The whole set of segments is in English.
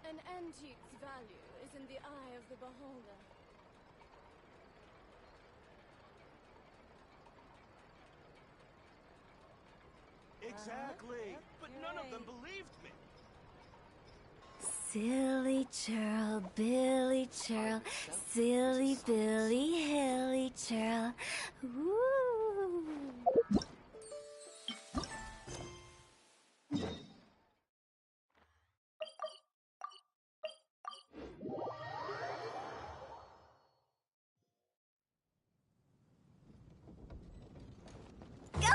An antique's value is in the eye of the beholder. Exactly, but none of them believed me. Silly churl, Billy churl, silly Billy, hilly churl. Ooh. Go!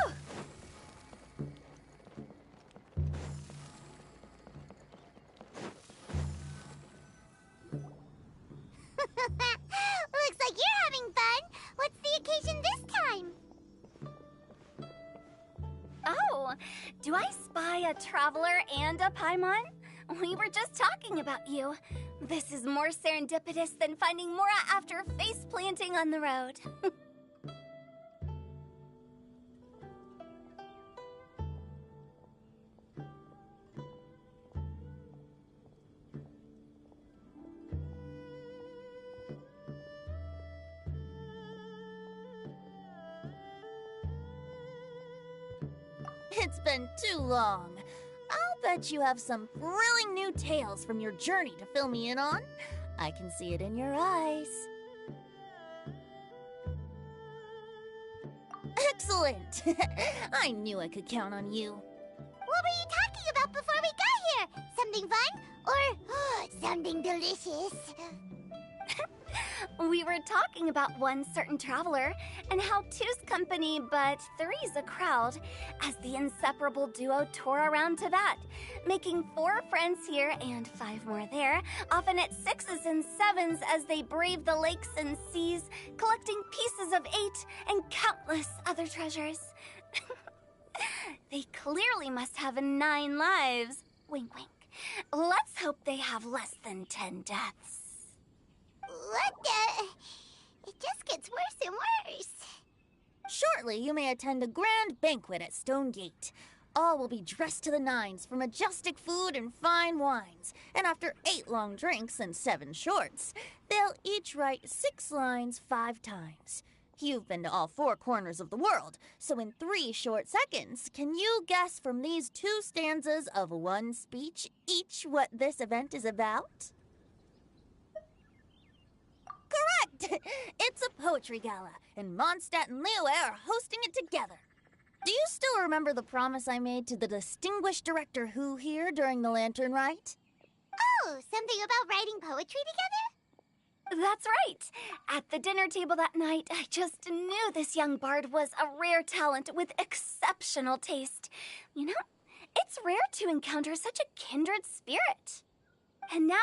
Looks like you're having fun. What's the occasion this time? Oh, do I spy a traveler and a Paimon? We were just talking about you. This is more serendipitous than finding Mora after face planting on the road. It's been too long. I'll bet you have some thrilling new tales from your journey to fill me in on. I can see it in your eyes. Excellent! I knew I could count on you. What were you talking about before we got here? Something fun? Or something delicious? We were talking about one certain traveler, and how two's company, but three's a crowd, as the inseparable duo tore around to that, making 4 friends here and 5 more there, often at 6s and 7s as they brave the lakes and seas, collecting pieces of 8 and countless other treasures. They clearly must have 9 lives. Wink, wink. Let's hope they have less than 10 deaths. What the? It just gets worse and worse. Shortly, you may attend a grand banquet at Stone Gate. All will be dressed to the nines for majestic food and fine wines. And after 8 long drinks and 7 shorts, they'll each write 6 lines 5 times. You've been to all 4 corners of the world, so in 3 short seconds, can you guess from these 2 stanzas of 1 speech each what this event is about? Correct! It's a poetry gala, and Mondstadt and Liyue are hosting it together. Do you still remember the promise I made to the distinguished director Who here during the Lantern Rite? Oh, something about writing poetry together? That's right. At the dinner table that night, I just knew this young bard was a rare talent with exceptional taste. You know, it's rare to encounter such a kindred spirit. And now,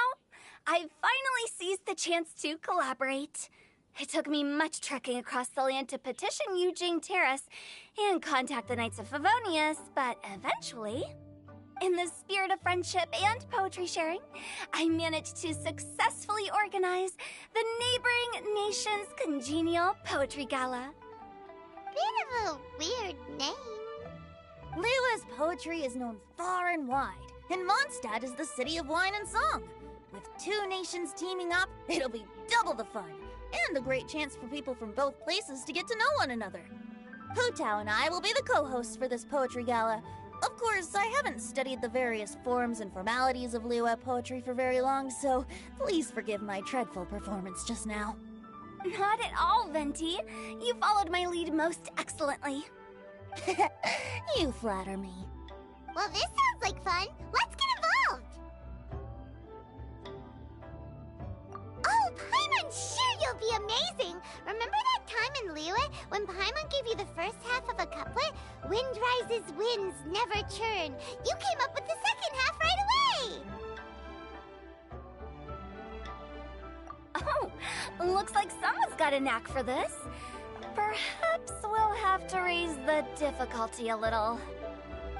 I've finally seized the chance to collaborate. It took me much trekking across the land to petition Eugene Terrace and contact the Knights of Favonius, but eventually, in the spirit of friendship and poetry sharing, I managed to successfully organize the neighboring nation's congenial poetry gala. Bit of a weird name. Liyue's poetry is known far and wide, and Mondstadt is the city of wine and song. With 2 nations teaming up, it'll be double the fun, and a great chance for people from both places to get to know one another. Hu Tao and I will be the co-hosts for this poetry gala. Of course, I haven't studied the various forms and formalities of Liyue poetry for very long, so please forgive my dreadful performance just now. Not at all, Venti. You followed my lead most excellently. You flatter me. Well, this sounds like fun. Let's get involved! Oh, Paimon, sure you'll be amazing! Remember that time in Liyue when Paimon gave you the first half of a couplet? Wind rises, winds never churn. You came up with the second half right away! Oh, looks like someone's got a knack for this. Perhaps we'll have to raise the difficulty a little.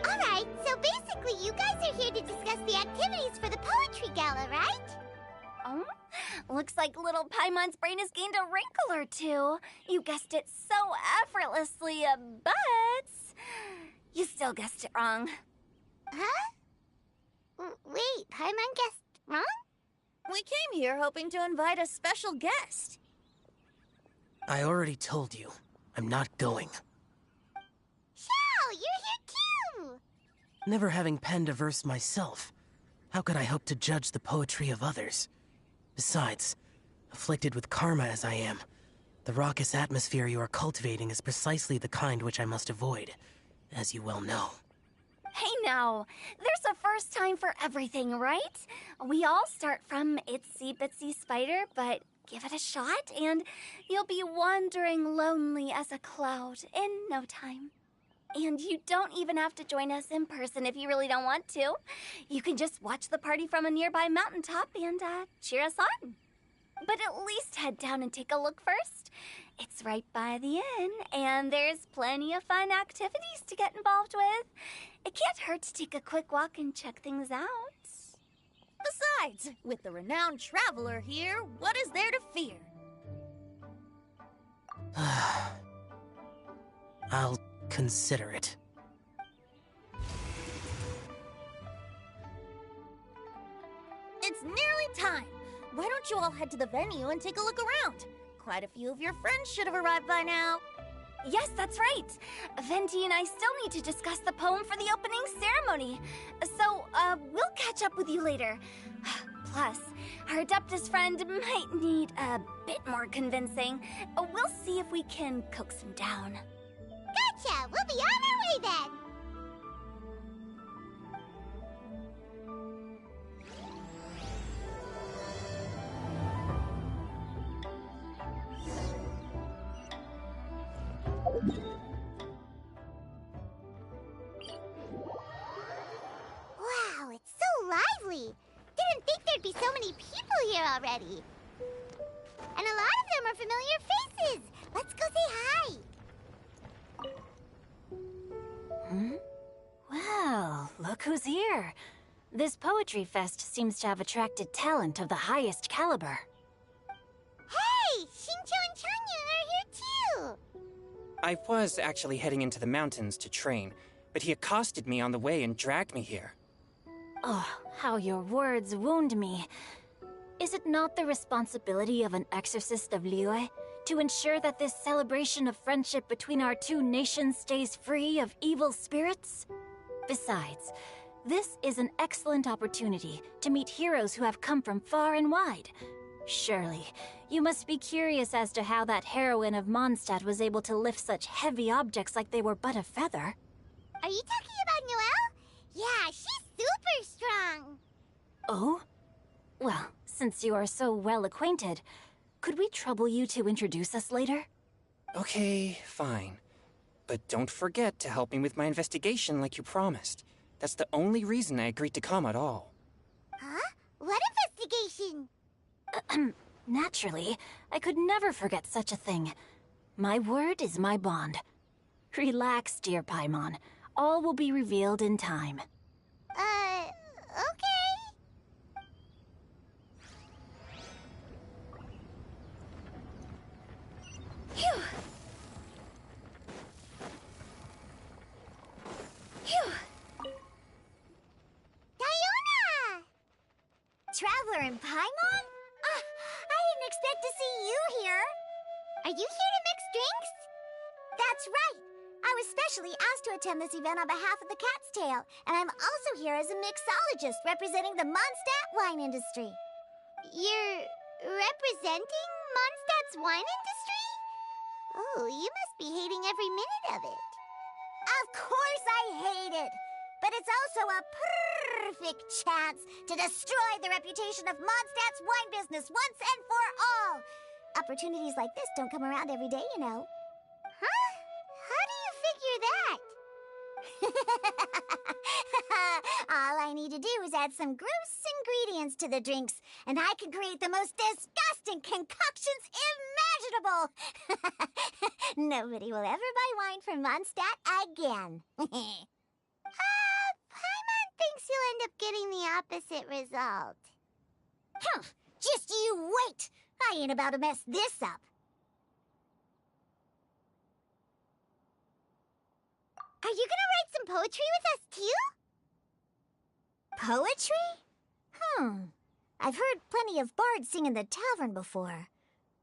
Alright, so basically you guys are here to discuss the activities for the poetry gala, right? Oh, looks like little Paimon's brain has gained a wrinkle or 2. You guessed it so effortlessly, but you still guessed it wrong. Huh? Wait, Paimon guessed wrong? We came here hoping to invite a special guest. I already told you. I'm not going. Xiao, you're here too! Never having penned a verse myself, how could I hope to judge the poetry of others? Besides, afflicted with karma as I am, the raucous atmosphere you are cultivating is precisely the kind which I must avoid, as you well know. Hey now, there's a first time for everything, right? We all start from itsy bitsy spider, but give it a shot and you'll be wandering lonely as a cloud in no time. And you don't even have to join us in person if you really don't want to. You can just watch the party from a nearby mountaintop and cheer us on. But at least head down and take a look first. It's right by the inn, and there's plenty of fun activities to get involved with. It can't hurt to take a quick walk and check things out. Besides, with the renowned traveler here, what is there to fear? I'll consider it. It's nearly time. Why don't you all head to the venue and take a look around? Quite a few of your friends should have arrived by now. Yes, that's right. Venti and I still need to discuss the poem for the opening ceremony. So, we'll catch up with you later. Plus, our Adeptus friend might need a bit more convincing. We'll see if we can coax him down. Gotcha! We'll be on our way then! Wow, it's so lively! Didn't think there'd be so many people here already. And a lot of them are familiar faces! Let's go say hi! Well, look who's here. This poetry fest seems to have attracted talent of the highest caliber. Hey! Xingqiu and Changyun are here too! I was actually heading into the mountains to train, but he accosted me on the way and dragged me here. Oh, how your words wound me. Is it not the responsibility of an exorcist of Liyue to ensure that this celebration of friendship between our two nations stays free of evil spirits? Besides, this is an excellent opportunity to meet heroes who have come from far and wide. Surely, you must be curious as to how that heroine of Mondstadt was able to lift such heavy objects like they were but a feather. Are you talking about Noelle? Yeah, she's super strong! Oh? Well, since you are so well acquainted, could we trouble you to introduce us later? Okay, fine. But don't forget to help me with my investigation like you promised. That's the only reason I agreed to come at all. Huh? What investigation? Naturally, I could never forget such a thing. My word is my bond. Relax, dear Paimon. All will be revealed in time. Okay. Phew! Phew! Diona! Traveler and Paimon? I didn't expect to see you here. Are you here to mix drinks? That's right. I was specially asked to attend this event on behalf of the Cat's Tail, and I'm also here as a mixologist representing the Mondstadt wine industry. You're representing Mondstadt's wine industry? Oh, you must be hating every minute of it. Of course I hate it! But it's also a perfect chance to destroy the reputation of Mondstadt's wine business once and for all! Opportunities like this don't come around every day, you know. Huh? How do you figure that? All I need to do is add some gross ingredients to the drinks, and I can create the most disgusting concoctions imaginable! Nobody will ever buy wine from Mondstadt again. Paimon thinks you'll end up getting the opposite result. Huh, just you wait! I ain't about to mess this up. Are you gonna write some poetry with us, too? Poetry? I've heard plenty of bards sing in the tavern before,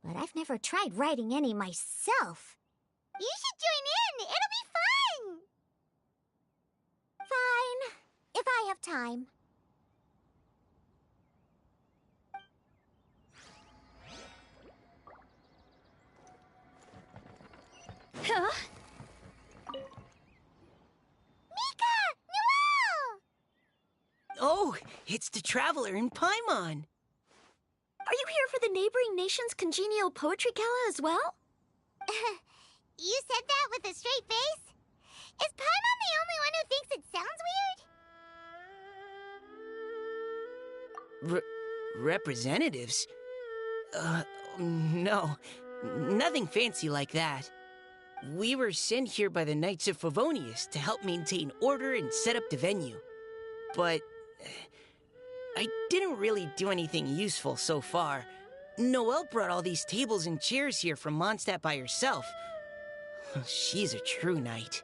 but I've never tried writing any myself. You should join in! It'll be fun! Fine, if I have time. Huh? Mika! Noelle! Oh, it's the Traveler in Paimon. Are you here for the neighboring nation's congenial poetry gala as well? You said that with a straight face? Is Paimon the only one who thinks it sounds weird? Representatives? No. Nothing fancy like that. We were sent here by the Knights of Favonius to help maintain order and set up the venue. But I didn't really do anything useful so far. Noelle brought all these tables and chairs here from Mondstadt by herself. She's a true knight.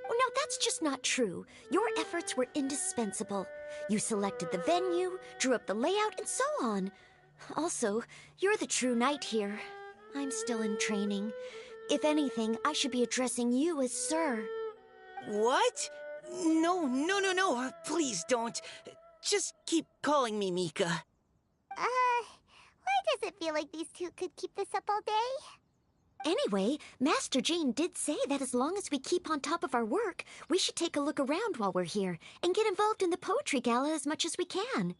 Well, now that's just not true. Your efforts were indispensable. You selected the venue, drew up the layout, and so on. Also, you're the true knight here. I'm still in training. If anything, I should be addressing you as Sir. What? No. Please don't. Just keep calling me Mika. Why does it feel like these two could keep this up all day? Anyway, Master Jane did say that as long as we keep on top of our work, we should take a look around while we're here and get involved in the poetry gala as much as we can.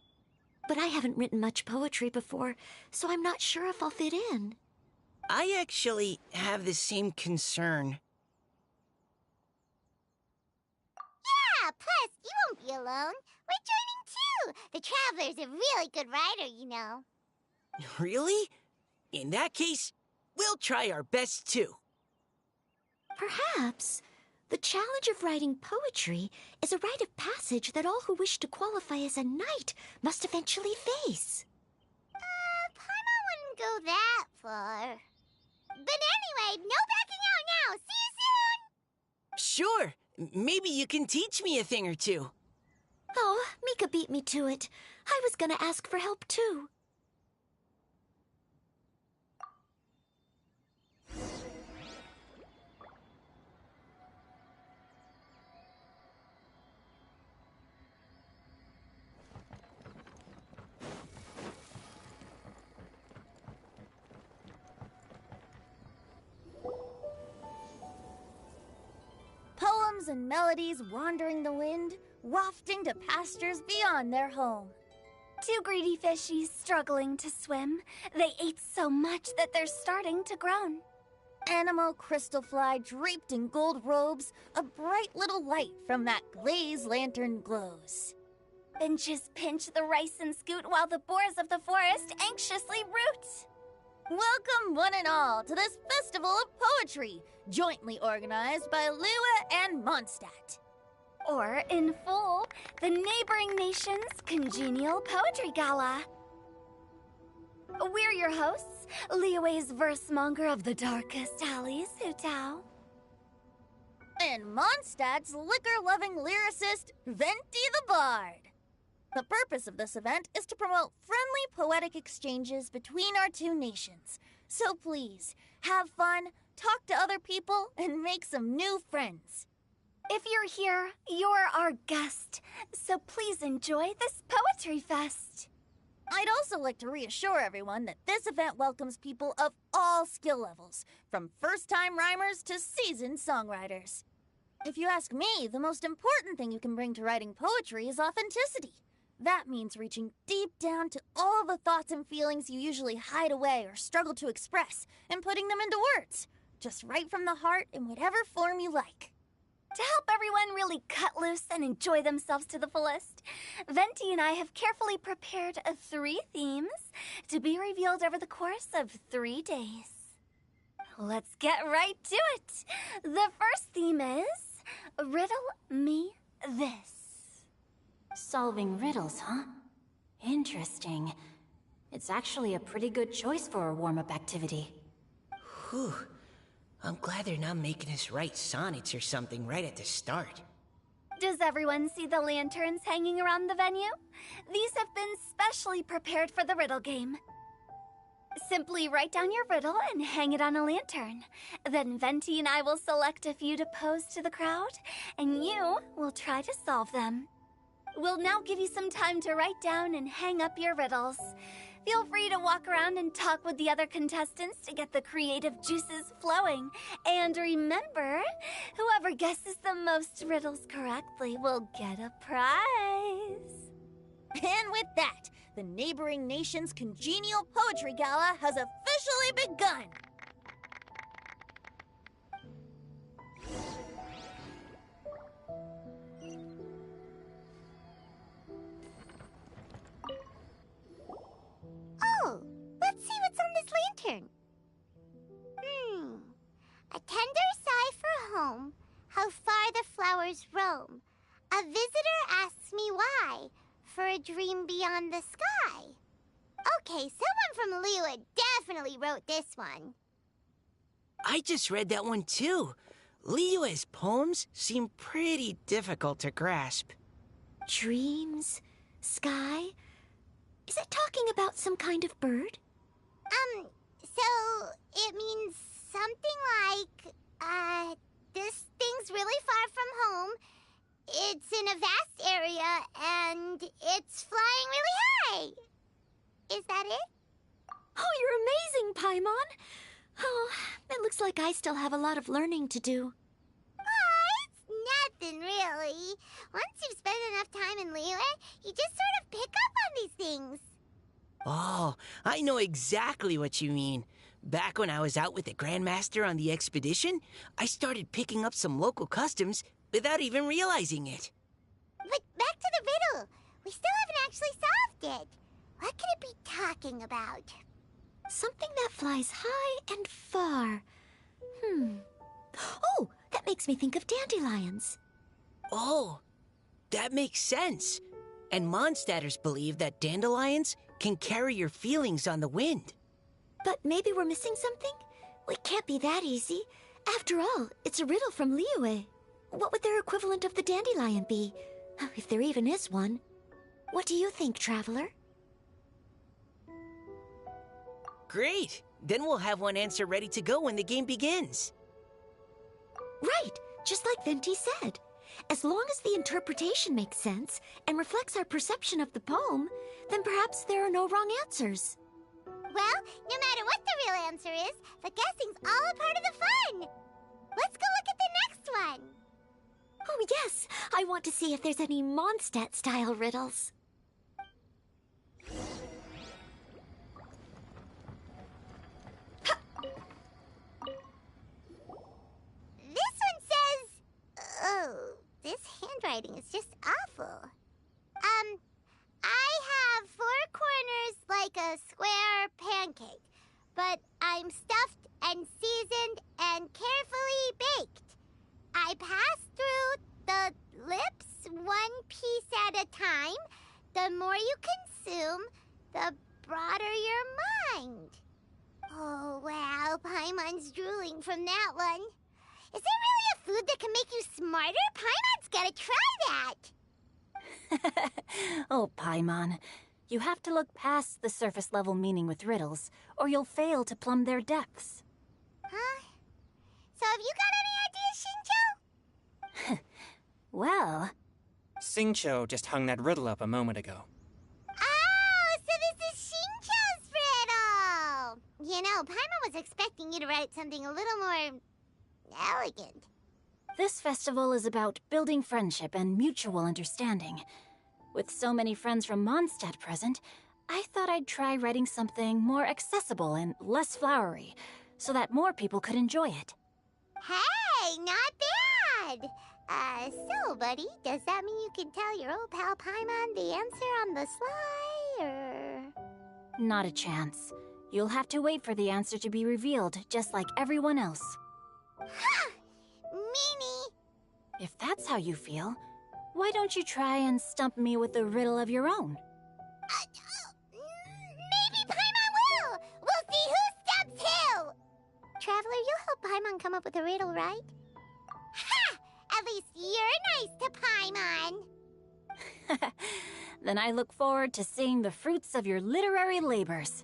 But I haven't written much poetry before, so I'm not sure if I'll fit in. I actually have the same concern. Yeah, plus, you won't be alone. We're joining too. The Traveler's a really good writer, you know. Really? In that case, we'll try our best too. Perhaps the challenge of writing poetry is a rite of passage that all who wish to qualify as a knight must eventually face. Paimon wouldn't go that far. But anyway, no backing out now. See you soon! Sure. Maybe you can teach me a thing or two. Oh, Mika beat me to it. I was gonna ask for help too. Poems and melodies wandering the wind, wafting to pastures beyond their home. Two greedy fishies struggling to swim. They ate so much that they're starting to groan. Animal crystal fly draped in gold robes, a bright little light from that glazed lantern glows. Benches pinch the rice and scoot while the boars of the forest anxiously root. Welcome one and all to this festival of poetry, jointly organized by Liyue and Mondstadt. Or, in full, the neighboring nation's congenial poetry gala. We're your hosts, Liyue's verse-monger of the darkest alleys, Hutao. And Mondstadt's liquor-loving lyricist, Venti the Bard. The purpose of this event is to promote friendly poetic exchanges between our two nations. So please, have fun, talk to other people, and make some new friends. If you're here, you're our guest, so please enjoy this poetry fest. I'd also like to reassure everyone that this event welcomes people of all skill levels, from first-time rhymers to seasoned songwriters. If you ask me, the most important thing you can bring to writing poetry is authenticity. That means reaching deep down to all the thoughts and feelings you usually hide away or struggle to express, and putting them into words. Just right from the heart in whatever form you like. To help everyone really cut loose and enjoy themselves to the fullest, Venti and I have carefully prepared 3 themes to be revealed over the course of 3 days. Let's get right to it. The first theme is Riddle Me This. Solving riddles, huh? Interesting. It's actually a pretty good choice for a warm-up activity. Whew. I'm glad they're not making us write sonnets or something right at the start. Does everyone see the lanterns hanging around the venue? These have been specially prepared for the riddle game. Simply write down your riddle and hang it on a lantern. Then Venti and I will select a few to pose to the crowd, and you will try to solve them. We'll now give you some time to write down and hang up your riddles. Feel free to walk around and talk with the other contestants to get the creative juices flowing. And remember, whoever guesses the most riddles correctly will get a prize. And with that, the neighboring nation's congenial poetry gala has officially begun. Oh, let's see what's on this lantern. A tender sigh for home, how far the flowers roam. A visitor asks me why, for a dream beyond the sky. Okay, someone from Liyue definitely wrote this one. I just read that one too. Liyue's poems seem pretty difficult to grasp. Dreams? Sky? Is it talking about some kind of bird? So it means something like, this thing's really far from home. It's in a vast area, and it's flying really high. Is that it? Oh, you're amazing, Paimon! Oh, it looks like I still have a lot of learning to do. It's nothing, really. Once you've spent enough time in Liyue, you just sort of pick up on these things. Oh, I know exactly what you mean. Back when I was out with the Grandmaster on the expedition, I started picking up some local customs without even realizing it. But back to the riddle. We still haven't actually solved it. What could it be talking about? Something that flies high and far. Oh, that makes me think of dandelions. Oh, that makes sense. And Mondstadters believe that dandelions can carry your feelings on the wind. But maybe we're missing something? It can't be that easy. After all, it's a riddle from Liyue. What would their equivalent of the dandelion be? If there even is one. What do you think, Traveler? Great! Then we'll have one answer ready to go when the game begins. Right, just like Venti said. As long as the interpretation makes sense and reflects our perception of the poem, then perhaps there are no wrong answers. Well, no matter what the real answer is, the guessing's all a part of the fun. Let's go look at the next one. Oh yes, I want to see if there's any Mondstadt-style riddles. This one says... Oh, this handwriting is just awful. I have 4 corners like a square pancake, but I'm stuffed and seasoned and carefully baked. I pass through the lips 1 piece at a time. The more you consume, the broader your mind. Oh, wow, Paimon's drooling from that one. Is there really a food that can make you smarter? Paimon's gotta try that. Oh, Paimon. You have to look past the surface-level meaning with riddles, or you'll fail to plumb their depths. Huh? So have you got any ideas, Shincho? Well... Xingqiu just hung that riddle up a moment ago. Oh, so this is Shincho's riddle! You know, Paimon was expecting you to write something a little more... elegant. This festival is about building friendship and mutual understanding. With so many friends from Mondstadt present, I thought I'd try writing something more accessible and less flowery, so that more people could enjoy it. Hey, not bad! So, buddy, does that mean you can tell your old pal Paimon the answer on the sly, or...? Not a chance. You'll have to wait for the answer to be revealed, just like everyone else. Ha! Meanie! If that's how you feel, why don't you try and stump me with a riddle of your own? Maybe Paimon will! We'll see who stumps who! Traveler, you'll help Paimon come up with a riddle, right? Ha! At least you're nice to Paimon! then I look forward to seeing the fruits of your literary labors.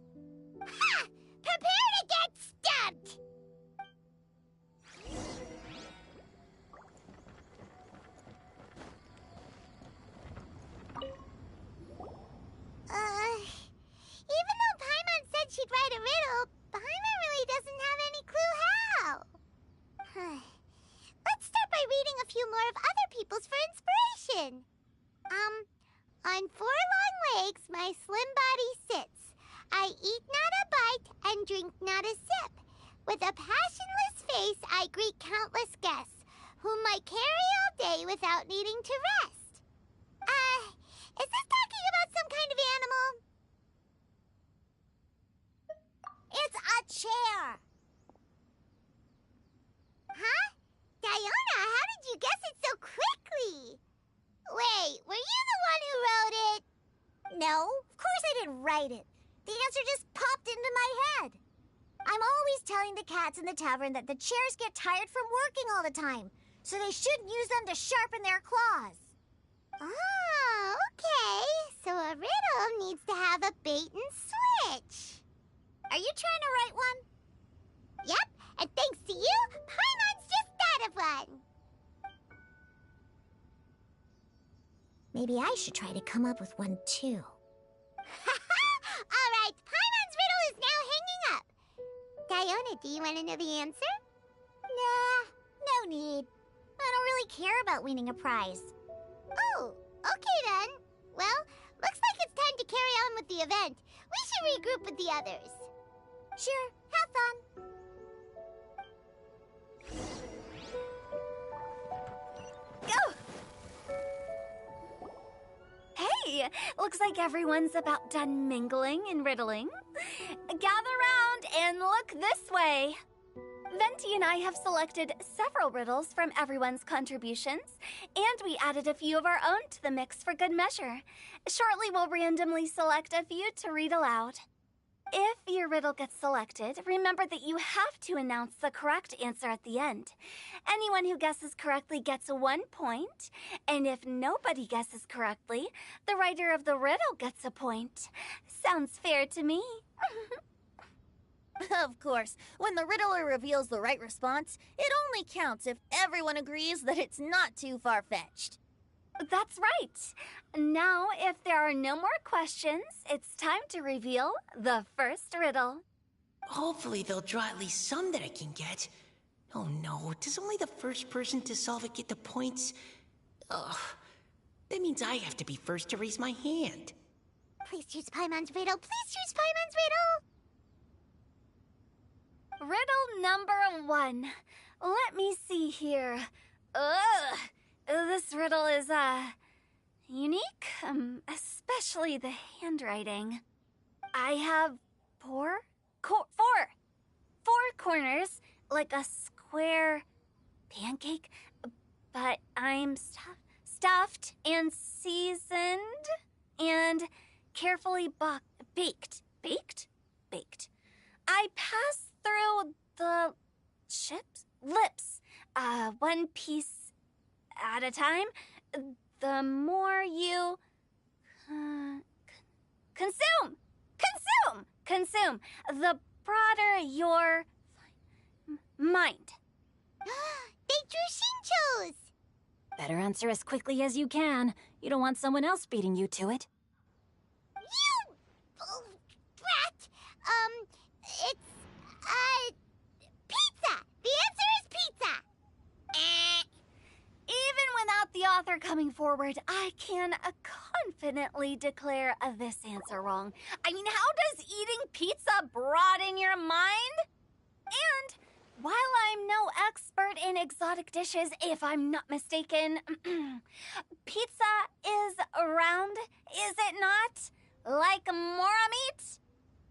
Ha! Prepare to get stumped! Even though Paimon said she'd write a riddle, Paimon really doesn't have any clue how. Let's start by reading a few more of other people's for inspiration. On 4 long legs, my slim body sits. I eat not a bite and drink not a sip. With a passionless face, I greet countless guests, whom I carry all day without needing to rest. Is this talking about some kind of animal? It's a chair. Huh? Diona, how did you guess it so quickly? Wait, were you the one who wrote it? No, of course I didn't write it. The answer just popped into my head. I'm always telling the cats in the tavern that the chairs get tired from working all the time, so they shouldn't use them to sharpen their claws. Oh, okay. So a riddle needs to have a bait and switch. Are you trying to write one? Yep, and thanks to you, Paimon's just thought of one. Maybe I should try to come up with one too. All right, Paimon's riddle is now hanging up. Diona, do you want to know the answer? Nah, no need. I don't really care about winning a prize. Oh, okay then. Well, looks like it's time to carry on with the event. We should regroup with the others. Sure, have fun. Hey, looks like everyone's about done mingling and riddling. Gather round and look this way. Venti and I have selected several riddles from everyone's contributions, and we added a few of our own to the mix for good measure. Shortly, we'll randomly select a few to read aloud. If your riddle gets selected, remember that you have to announce the correct answer at the end. Anyone who guesses correctly gets 1 point, and if nobody guesses correctly, the writer of the riddle gets a point. Sounds fair to me. Of course, when the riddler reveals the right response, it only counts if everyone agrees that it's not too far-fetched. That's right. Now, if there are no more questions, it's time to reveal the first riddle. Hopefully they'll draw at least some that I can get. Oh no, does only the first person to solve it get the points? Ugh, that means I have to be first to raise my hand. Please choose Paimon's riddle. Please choose Paimon's riddle. Riddle number 1. Let me see here. Ugh, this riddle is, unique, especially the handwriting. I have four corners, like a square pancake, but I'm stuffed and seasoned and carefully baked. Baked. I pass through the lips, one piece at a time. The more you consume, the broader your mind. They drew Shinchos! Better answer as quickly as you can. You don't want someone else beating you to it. You brat! It's, pizza! The answer is pizza! Even without the author coming forward, I can confidently declare this answer wrong. I mean, how does eating pizza broaden your mind? And while I'm no expert in exotic dishes, if I'm not mistaken, pizza is round, is it not? Like mora meat?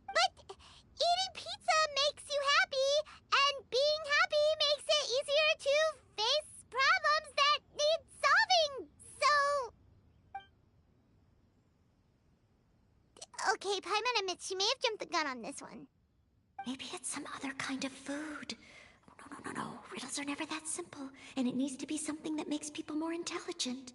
But eating pizza makes you happy, and being happy makes it easier to face problems that need solving, so... Okay, Paimon admits she may have jumped the gun on this one. Maybe it's some other kind of food. No. Riddles are never that simple, and it needs to be something that makes people more intelligent.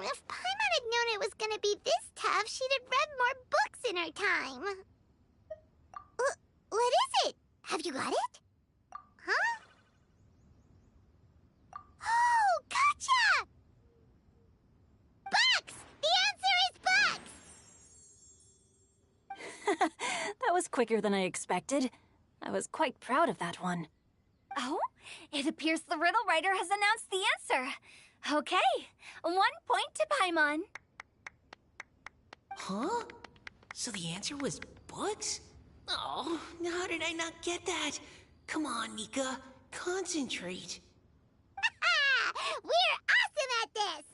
If Paimon had known it was gonna be this tough, she'd have read more books in her time. What is it? Have you got it? Huh? Oh, gotcha! Bucks! The answer is bucks! That was quicker than I expected. I was quite proud of that one. Oh, it appears the riddle writer has announced the answer. Okay, 1 point to Paimon. Huh? So the answer was books? Oh, how did I not get that? Come on, Mika. Concentrate. We're awesome at this!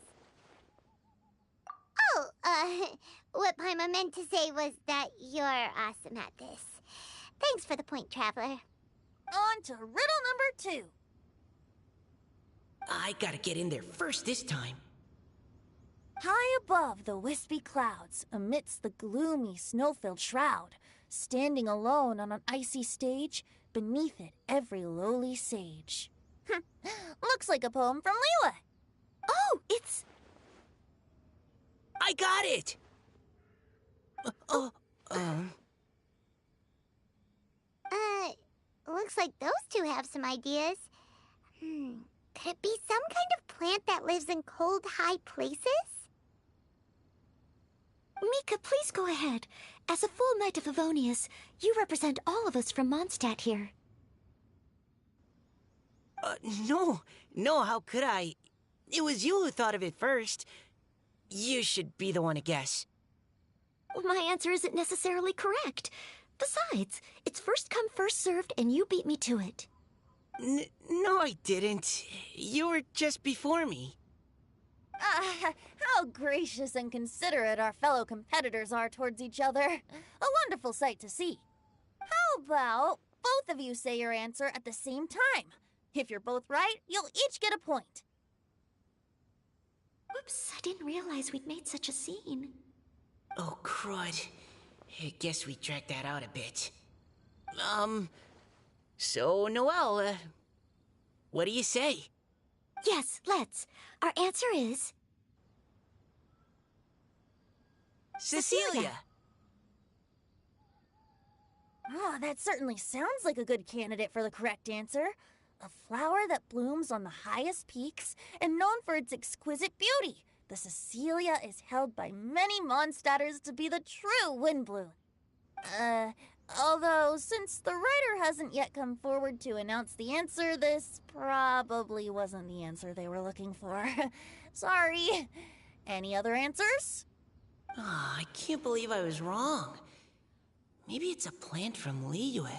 Oh, what Paimon meant to say was that you're awesome at this. Thanks for the point, Traveler. On to riddle number 2. I gotta get in there first this time. High above the wispy clouds, amidst the gloomy snow-filled shroud, standing alone on an icy stage, beneath it every lowly sage. Looks like a poem from Liyue. Oh, it's... I got it! Looks like those two have some ideas. Could it be some kind of plant that lives in cold, high places? Mika, please go ahead. As a full Knight of Favonius, you represent all of us from Mondstadt here. No, how could I? It was you who thought of it first. You should be the one to guess. My answer isn't necessarily correct. Besides, it's first come, first served, and you beat me to it. No, I didn't. You were just before me. How gracious and considerate our fellow competitors are towards each other. A wonderful sight to see. How about both of you say your answer at the same time? If you're both right, you'll each get a point. Oops, I didn't realize we'd made such a scene. Oh, crud. I guess we dragged that out a bit. So, Noelle, what do you say? Yes, let's. Our answer is... Cecilia! Oh, that certainly sounds like a good candidate for the correct answer. A flower that blooms on the highest peaks and known for its exquisite beauty. The Cecilia is held by many Mondstadters to be the true Windbloom. Although, since the writer hasn't yet come forward to announce the answer, this probably wasn't the answer they were looking for. Sorry. Any other answers? Oh, I can't believe I was wrong. Maybe it's a plant from Liyue.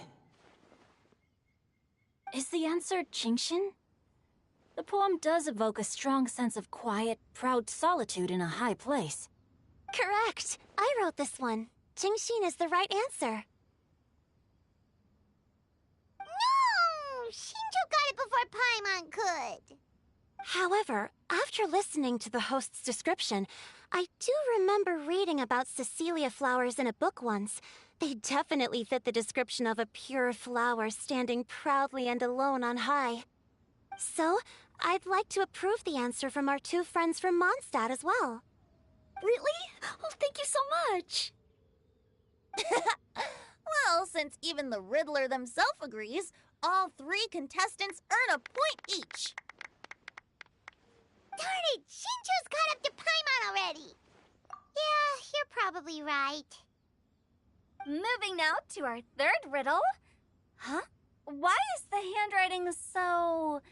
Is the answer Genshin? The poem does evoke a strong sense of quiet, proud solitude in a high place. Correct. I wrote this one. Genshin is the right answer. No! Shinjo got it before Paimon could. However, after listening to the host's description, I do remember reading about Cecilia flowers in a book once. They definitely fit the description of a pure flower standing proudly and alone on high. So, I'd like to approve the answer from our two friends from Mondstadt as well. Really? Oh, thank you so much. Well, since even the Riddler themselves agrees, all 3 contestants earn a point each. Darn it! Shinjo's caught up to Paimon already! Yeah, you're probably right. Moving now to our 3rd riddle. Huh? Why is the handwriting so...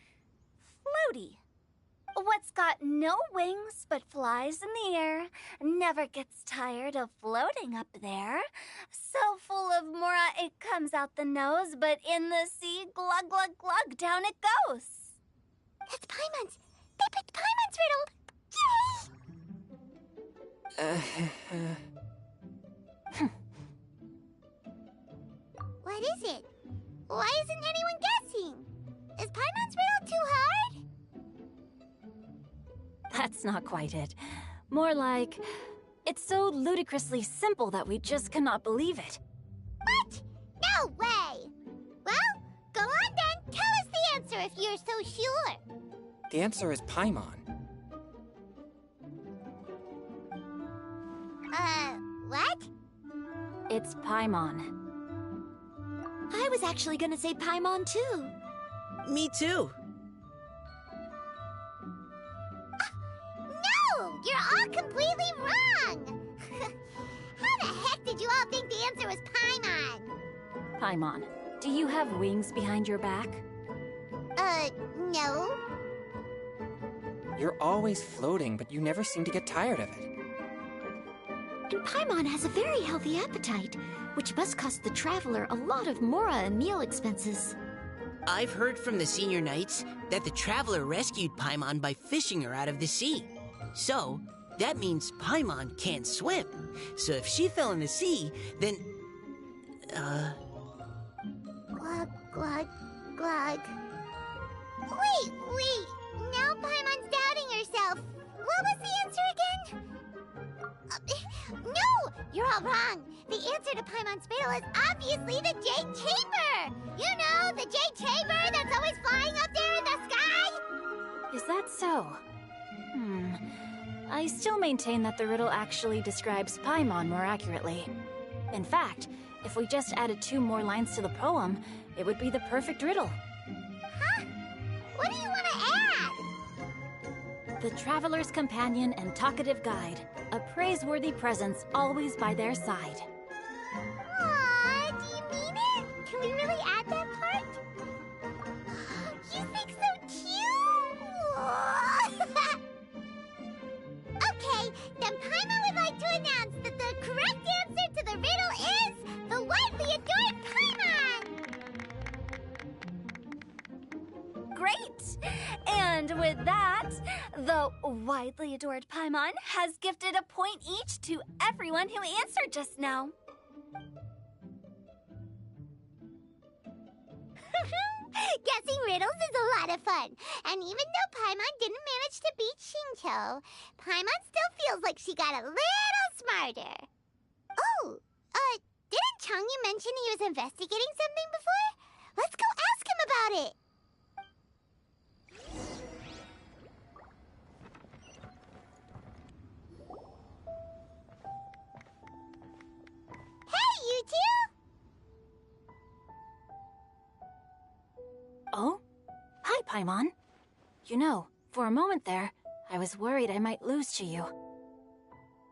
floaty? What's got no wings but flies in the air, never gets tired of floating up there. So full of mora it comes out the nose, but in the sea, glug glug glug, down it goes. That's Paimon's. They picked Paimon's riddle. Yay! What is it? Why isn't anyone guessing? Is Paimon's riddle too hard? That's not quite it. More like, it's so ludicrously simple that we just cannot believe it. What? No way! Well, go on then. Tell us the answer if you're so sure. The answer is Paimon. What? It's Paimon. I was actually gonna say Paimon too. Me too. No! You're all completely wrong! How the heck did you all think the answer was Paimon? Paimon, do you have wings behind your back? No. You're always floating, but you never seem to get tired of it. And Paimon has a very healthy appetite, which must cost the traveler a lot of mora and meal expenses. I've heard from the senior knights that the traveler rescued Paimon by fishing her out of the sea. So, that means Paimon can't swim. So if she fell in the sea, then... Glug, glug, glug. Wait! Now Paimon's doubting herself. What was the answer again? No! You're all wrong. The answer to Paimon's riddle is obviously the Jade Chamber! You know, the Jade Chamber that's always flying up there in the sky? Is that so? I still maintain that the riddle actually describes Paimon more accurately. In fact, if we just added 2 more lines to the poem, it would be the perfect riddle. Huh? What do you want to add? The traveler's companion and talkative guide, a praiseworthy presence always by their side. Aw, do you mean it? Can we really add that part? You think so cute? Okay, then Paimon would like to announce that the correct answer to the riddle is the widely adored Paimon! Great! And with that, the widely adored Paimon has gifted a point each to everyone who answered just now. Guessing riddles is a lot of fun. And even though Paimon didn't manage to beat Shinto, Paimon still feels like she got a little smarter. Oh, didn't Changyu mention he was investigating something before? Let's go ask him about it. Hey, you two! Oh? Hi, Paimon. You know, for a moment there, I was worried I might lose to you. Oh,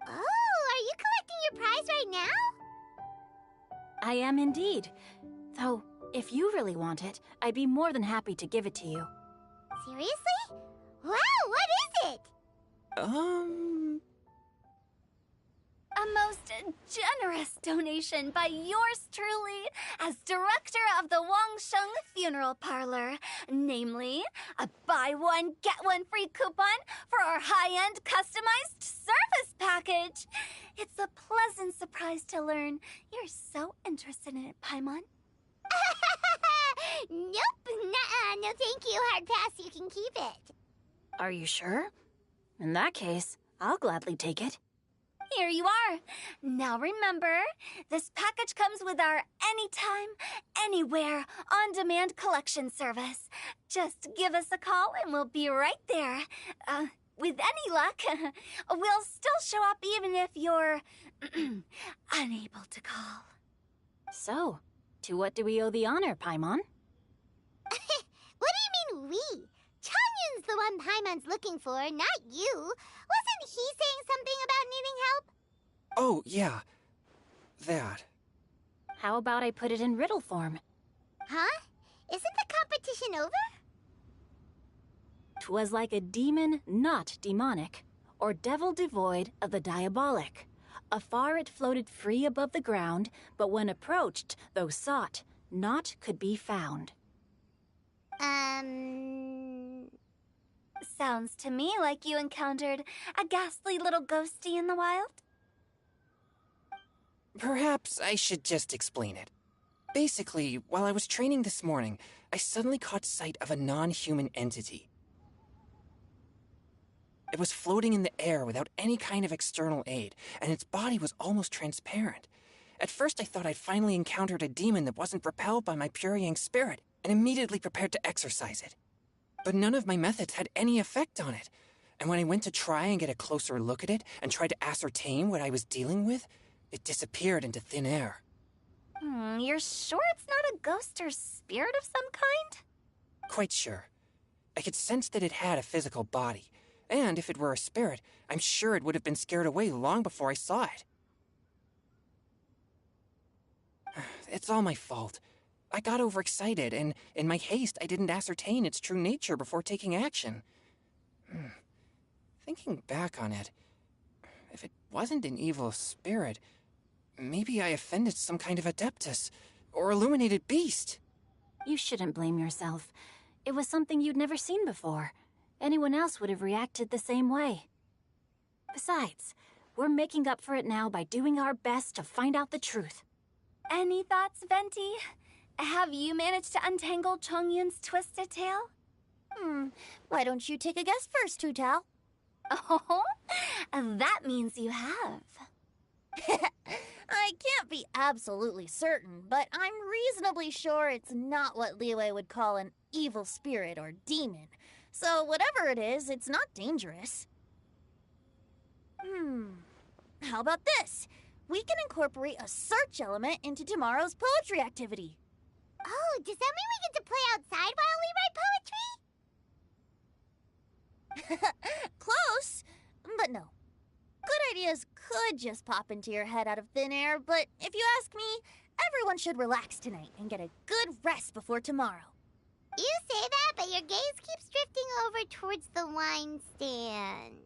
are you collecting your prize right now? I am indeed. Though, if you really want it, I'd be more than happy to give it to you. Seriously? Wow, what is it? A most generous donation by yours truly as director of the Wangsheng Funeral Parlor. Namely, a buy one, get one free coupon for our high-end customized service package. It's a pleasant surprise to learn you're so interested in it, Paimon. Nope, nuh-uh, no thank you, hard pass, you can keep it. Are you sure? In that case, I'll gladly take it. Here you are. Now remember, this package comes with our anytime, anywhere, on-demand collection service. Just give us a call and we'll be right there. With any luck, we'll still show up even if you're unable to call. So, to what do we owe the honor, Paimon? What do you mean, we? Changyun's the one Paimon's looking for, not you. Wasn't he saying something about needing help? Oh, yeah. That. How about I put it in riddle form? Huh? Isn't the competition over? 'Twas like a demon not demonic, or devil devoid of the diabolic. Afar it floated free above the ground, but when approached, though sought, naught could be found. Sounds to me like you encountered a ghastly little ghosty in the wild. Perhaps I should just explain it. Basically, while I was training this morning, I suddenly caught sight of a non-human entity. It was floating in the air without any kind of external aid, and its body was almost transparent. At first I thought I'd finally encountered a demon that wasn't repelled by my Purrying spirit, and immediately prepared to exorcise it. But none of my methods had any effect on it. And when I went to try and get a closer look at it and tried to ascertain what I was dealing with, it disappeared into thin air. You're sure it's not a ghost or spirit of some kind? Quite sure. I could sense that it had a physical body, and if it were a spirit, I'm sure it would have been scared away long before I saw it. It's all my fault. I got overexcited, and in my haste, I didn't ascertain its true nature before taking action. Thinking back on it, if it wasn't an evil spirit, maybe I offended some kind of adeptus or illuminated beast. You shouldn't blame yourself. It was something you'd never seen before. Anyone else would have reacted the same way. Besides, we're making up for it now by doing our best to find out the truth. Any thoughts, Venti? Have you managed to untangle Chongyun's twisted tail? Why don't you take a guess first, Hu-Tao? Oh, that means you have. I can't be absolutely certain, but I'm reasonably sure it's not what Liyue would call an evil spirit or demon. So whatever it is, it's not dangerous. How about this? We can incorporate a search element into tomorrow's poetry activity. Oh, does that mean we get to play outside while we write poetry? Close, but no. Good ideas could just pop into your head out of thin air, but if you ask me, everyone should relax tonight and get a good rest before tomorrow. You say that, but your gaze keeps drifting over towards the wine stand.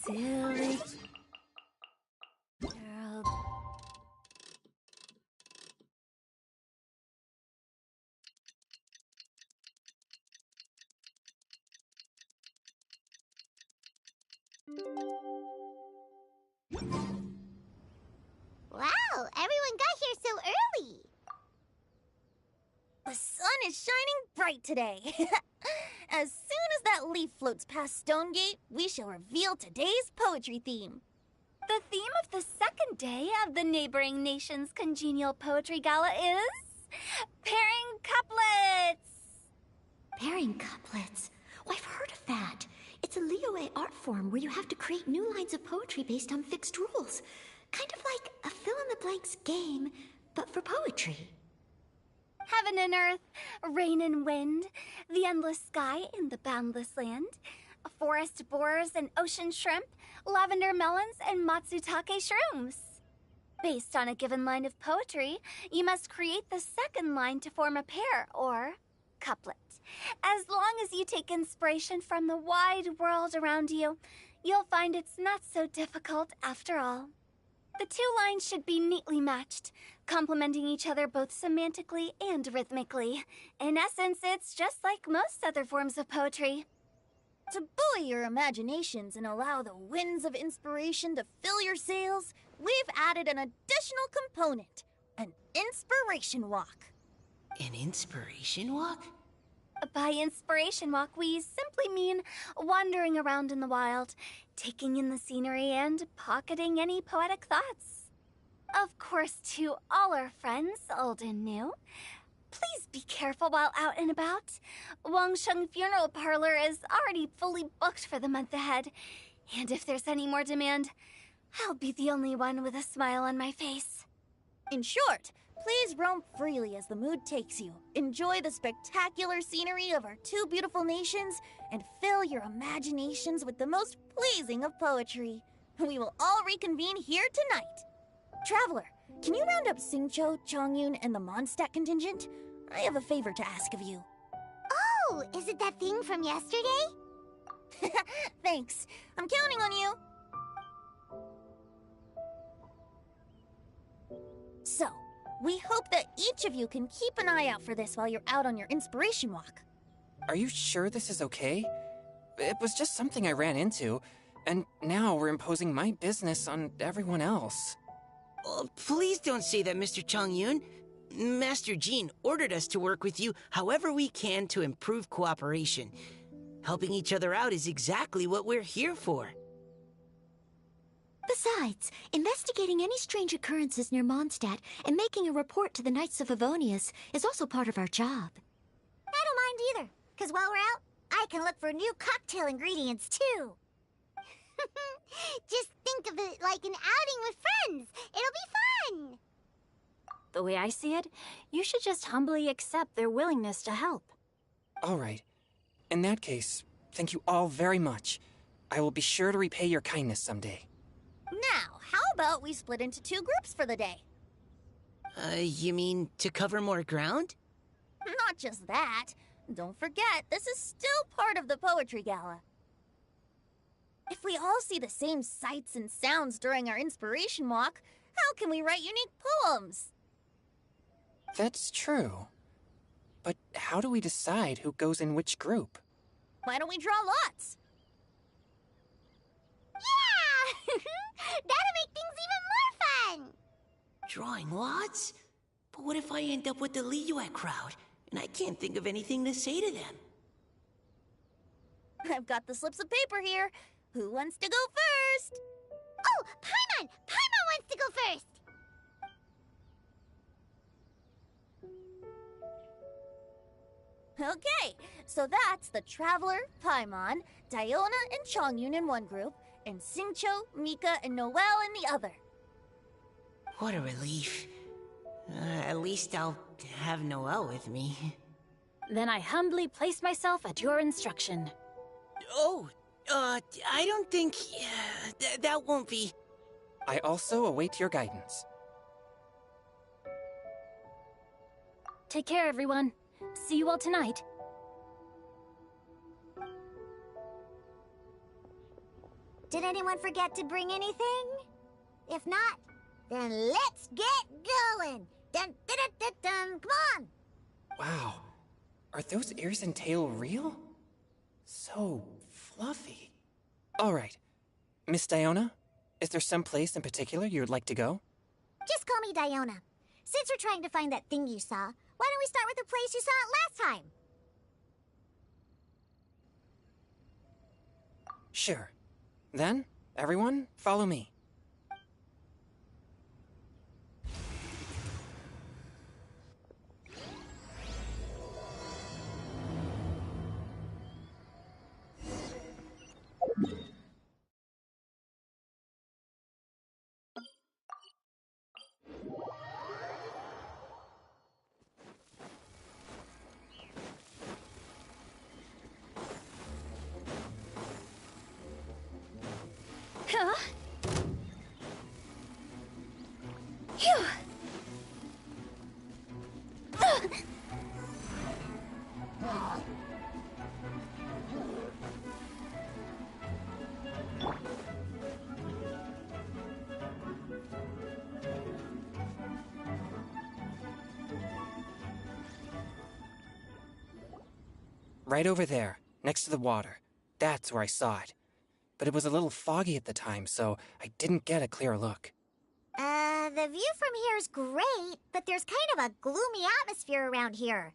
Silly girl. Wow, everyone got here so early. The sun is shining bright today. As soon as that leaf floats past Stonegate, we shall reveal today's poetry theme. The theme of the second day of the neighboring nation's congenial poetry gala is pairing couplets. Pairing couplets? Oh, I've heard of that. It's a Liyue art form where you have to create new lines of poetry based on fixed rules. Kind of like a fill-in-the-blanks game, but for poetry. Heaven and earth, rain and wind, the endless sky and the boundless land, forest borers and ocean shrimp, lavender melons and matsutake shrooms. Based on a given line of poetry, you must create the second line to form a pair, or couplet. As long as you take inspiration from the wide world around you, you'll find it's not so difficult after all. The two lines should be neatly matched, complementing each other both semantically and rhythmically. In essence, it's just like most other forms of poetry. To buoy your imaginations and allow the winds of inspiration to fill your sails, we've added an additional component, an inspiration walk. An inspiration walk? By inspiration walk, we simply mean wandering around in the wild, taking in the scenery and pocketing any poetic thoughts. Of course, to all our friends, old and new, please be careful while out and about. Wangsheng Funeral Parlor is already fully booked for the month ahead. And if there's any more demand, I'll be the only one with a smile on my face. In short, please roam freely as the mood takes you. Enjoy the spectacular scenery of our two beautiful nations, and fill your imaginations with the most pleasing of poetry. We will all reconvene here tonight. Traveler, can you round up Xingqiu, Chongyun, and the Mondstadt contingent? I have a favor to ask of you. Oh, is it that thing from yesterday? Thanks. I'm counting on you. So, we hope that each of you can keep an eye out for this while you're out on your inspiration walk. Are you sure this is okay? It was just something I ran into, and now we're imposing my business on everyone else. Oh, please don't say that, Mr. Chongyun. Master Jean ordered us to work with you however we can to improve cooperation. Helping each other out is exactly what we're here for. Besides, investigating any strange occurrences near Mondstadt and making a report to the Knights of Favonius is also part of our job. I don't mind either, because while we're out, I can look for new cocktail ingredients too. Just think of it like an outing with friends. It'll be fun. The way I see it, you should just humbly accept their willingness to help. All right. In that case, thank you all very much. I will be sure to repay your kindness someday. Now, how about we split into two groups for the day? You mean to cover more ground? Not just that. Don't forget, this is still part of the Poetry Gala. If we all see the same sights and sounds during our inspiration walk, how can we write unique poems? That's true. But how do we decide who goes in which group? Why don't we draw lots? Yeah! That'll make things even more fun! Drawing lots? But what if I end up with the Liyue crowd, and I can't think of anything to say to them? I've got the slips of paper here. Who wants to go first? Oh, Paimon! Paimon wants to go first! Okay, so that's the Traveler, Paimon, Diona, and Chongyun in one group, and Xingqiu, Mika, and Noelle in the other. What a relief. At least I'll have Noelle with me. Then I humbly place myself at your instruction. Oh, I don't think... that won't be... I also await your guidance. Take care, everyone. See you all tonight. Did anyone forget to bring anything? If not, then let's get going! Dun dun dun dun dun! Come on! Wow. Are those ears and tail real? So fluffy. All right. Miss Diona, is there some place in particular you would like to go? Just call me Diona. Since we're trying to find that thing you saw, why don't we start with the place you saw it last time? Sure. Then, everyone, follow me. Huh? Phew! Right over there, next to the water. That's where I saw it. But it was a little foggy at the time, so I didn't get a clear look. The view from here is great, but there's kind of a gloomy atmosphere around here.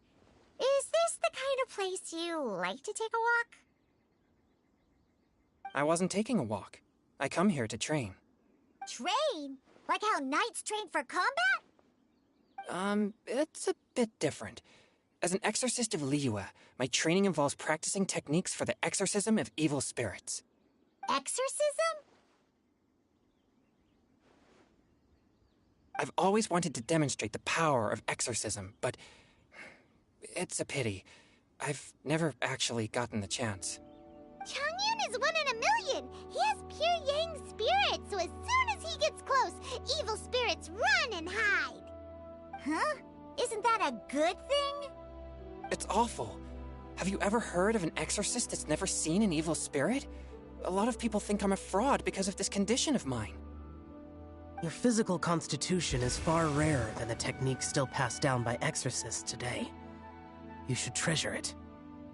Is this the kind of place you like to take a walk? I wasn't taking a walk. I come here to train. Train? Like how knights train for combat? It's a bit different. As an exorcist of Liyue, my training involves practicing techniques for the exorcism of evil spirits. Exorcism? I've always wanted to demonstrate the power of exorcism, but it's a pity. I've never actually gotten the chance. Changyun is 1 in a million! He has pure Yang spirit, so as soon as he gets close, evil spirits run and hide! Huh? Isn't that a good thing? It's awful. Have you ever heard of an exorcist that's never seen an evil spirit? A lot of people think I'm a fraud because of this condition of mine. Your physical constitution is far rarer than the techniques still passed down by exorcists today. You should treasure it.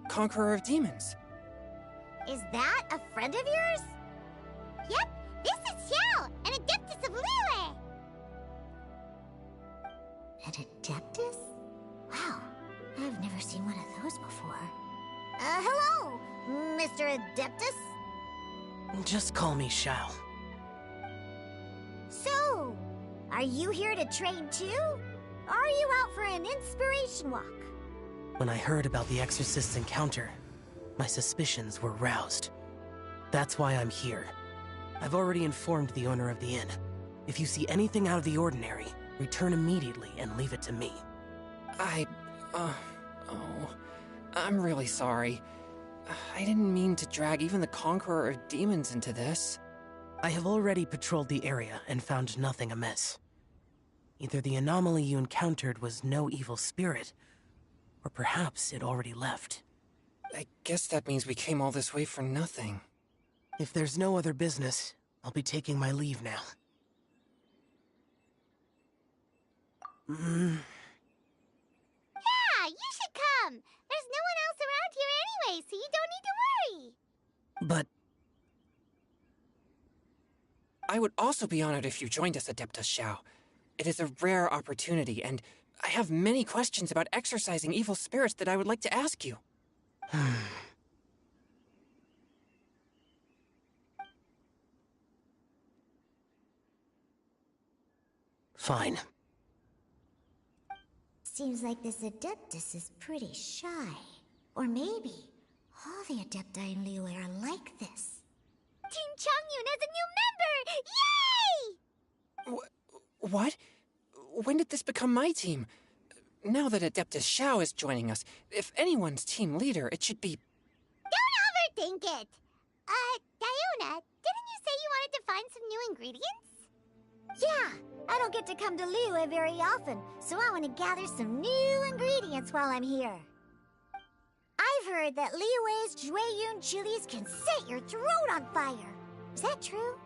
Conqueror of demons. Is that a friend of yours? Yep, this is Xiao, an adeptus of Liyue! An adeptus? Wow, I've never seen one of those before. Hello, Mr. Adeptus? Just call me Xiao. So, are you here to train too? Or are you out for an inspiration walk? When I heard about the exorcist's encounter, my suspicions were roused. That's why I'm here. I've already informed the owner of the inn. If you see anything out of the ordinary, return immediately and leave it to me. I'm really sorry. I didn't mean to drag even the Conqueror of Demons into this. I have already patrolled the area and found nothing amiss. Either the anomaly you encountered was no evil spirit, or perhaps it already left. I guess that means we came all this way for nothing. If there's no other business, I'll be taking my leave now. Yeah, you should come! There's no one else around here anyway, so you don't need to worry! But I would also be honored if you joined us, Adeptus Xiao. It is a rare opportunity, and I have many questions about exorcising evil spirits that I would like to ask you. Fine. Seems like this Adeptus is pretty shy. Or maybe all the Adepti in Liyue are like this. Team Changyun has a new member! Yay! What? When did this become my team? Now that Adeptus Xiao is joining us, if anyone's team leader, it should be... Don't overthink it! Diona, didn't you say you wanted to find some new ingredients? Yeah, I don't get to come to Liyue very often, so I want to gather some new ingredients while I'm here. I've heard that Liyue's Jueyun chilies can set your throat on fire. Is that true?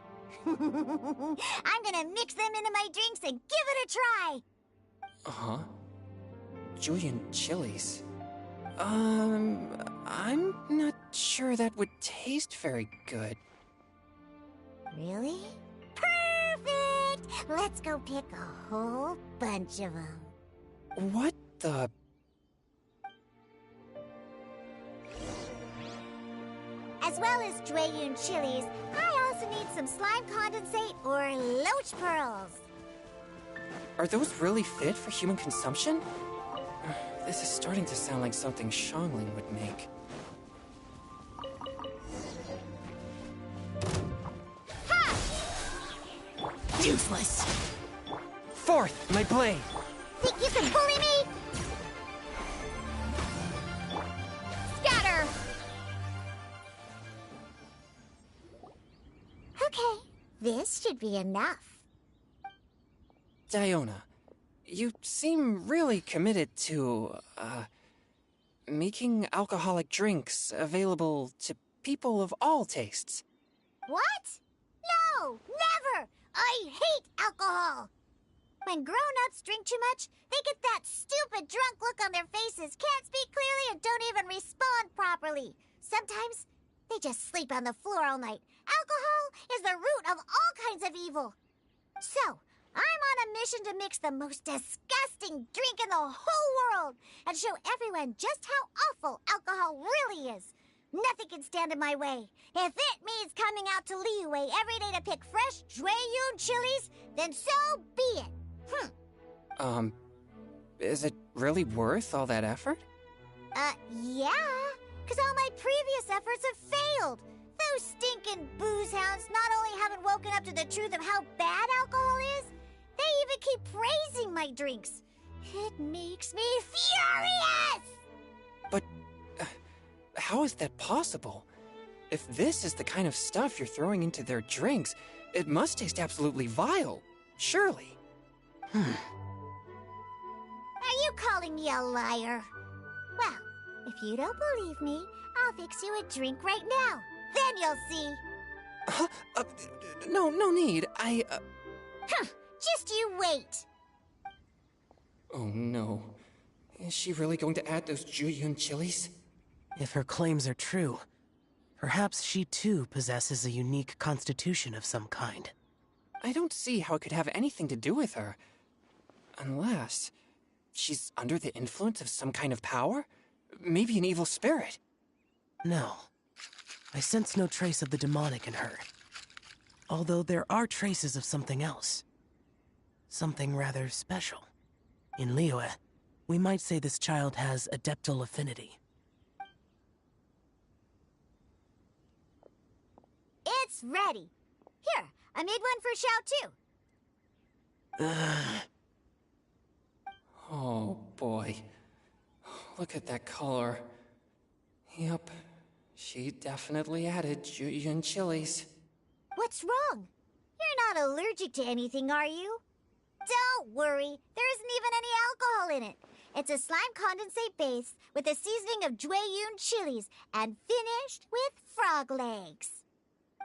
I'm gonna mix them into my drinks and give it a try! Uh-huh. Julian chilies. I'm not sure that would taste very good. Really? Perfect! Let's go pick a whole bunch of them. What the... As well as Jueyun chilies, I also need some slime condensate or loach pearls. Are those really fit for human consumption? This is starting to sound like something Xiangling would make. Ha! Useless! Forth, my blade! Think you can bully me? Scatter! Okay, this should be enough. Diona, you seem really committed to, making alcoholic drinks available to people of all tastes. What? No, never! I hate alcohol! When grown-ups drink too much, they get that stupid drunk look on their faces, can't speak clearly, and don't even respond properly. Sometimes, they just sleep on the floor all night. Alcohol is the root of all kinds of evil. So, I'm on a mission to mix the most disgusting drink in the whole world and show everyone just how awful alcohol really is. Nothing can stand in my way. If it means coming out to Liyue every day to pick fresh Jueyun chilies, then so be it. Is it really worth all that effort? Yeah. Because all my previous efforts have failed. Those stinking booze hounds not only haven't woken up to the truth of how bad alcohol is, they even keep praising my drinks. It makes me furious! But how is that possible? If this is the kind of stuff you're throwing into their drinks, it must taste absolutely vile, surely. Are you calling me a liar? Well, if you don't believe me, I'll fix you a drink right now. Then you'll see. No need. Just you wait. Oh no. Is she really going to add those Juyun chilies? If her claims are true, perhaps she too possesses a unique constitution of some kind. I don't see how it could have anything to do with her. Unless she's under the influence of some kind of power? Maybe an evil spirit. No. I sense no trace of the demonic in her. Although there are traces of something else. Something rather special. In Liyue, we might say this child has adeptal affinity. It's ready. Here, I made one for Xiao too. Oh boy. Look at that color. Yep. She definitely added Juyun chilies. What's wrong? You're not allergic to anything, are you? Don't worry, there isn't even any alcohol in it. It's a slime condensate base with a seasoning of Juyun chilies and finished with frog legs.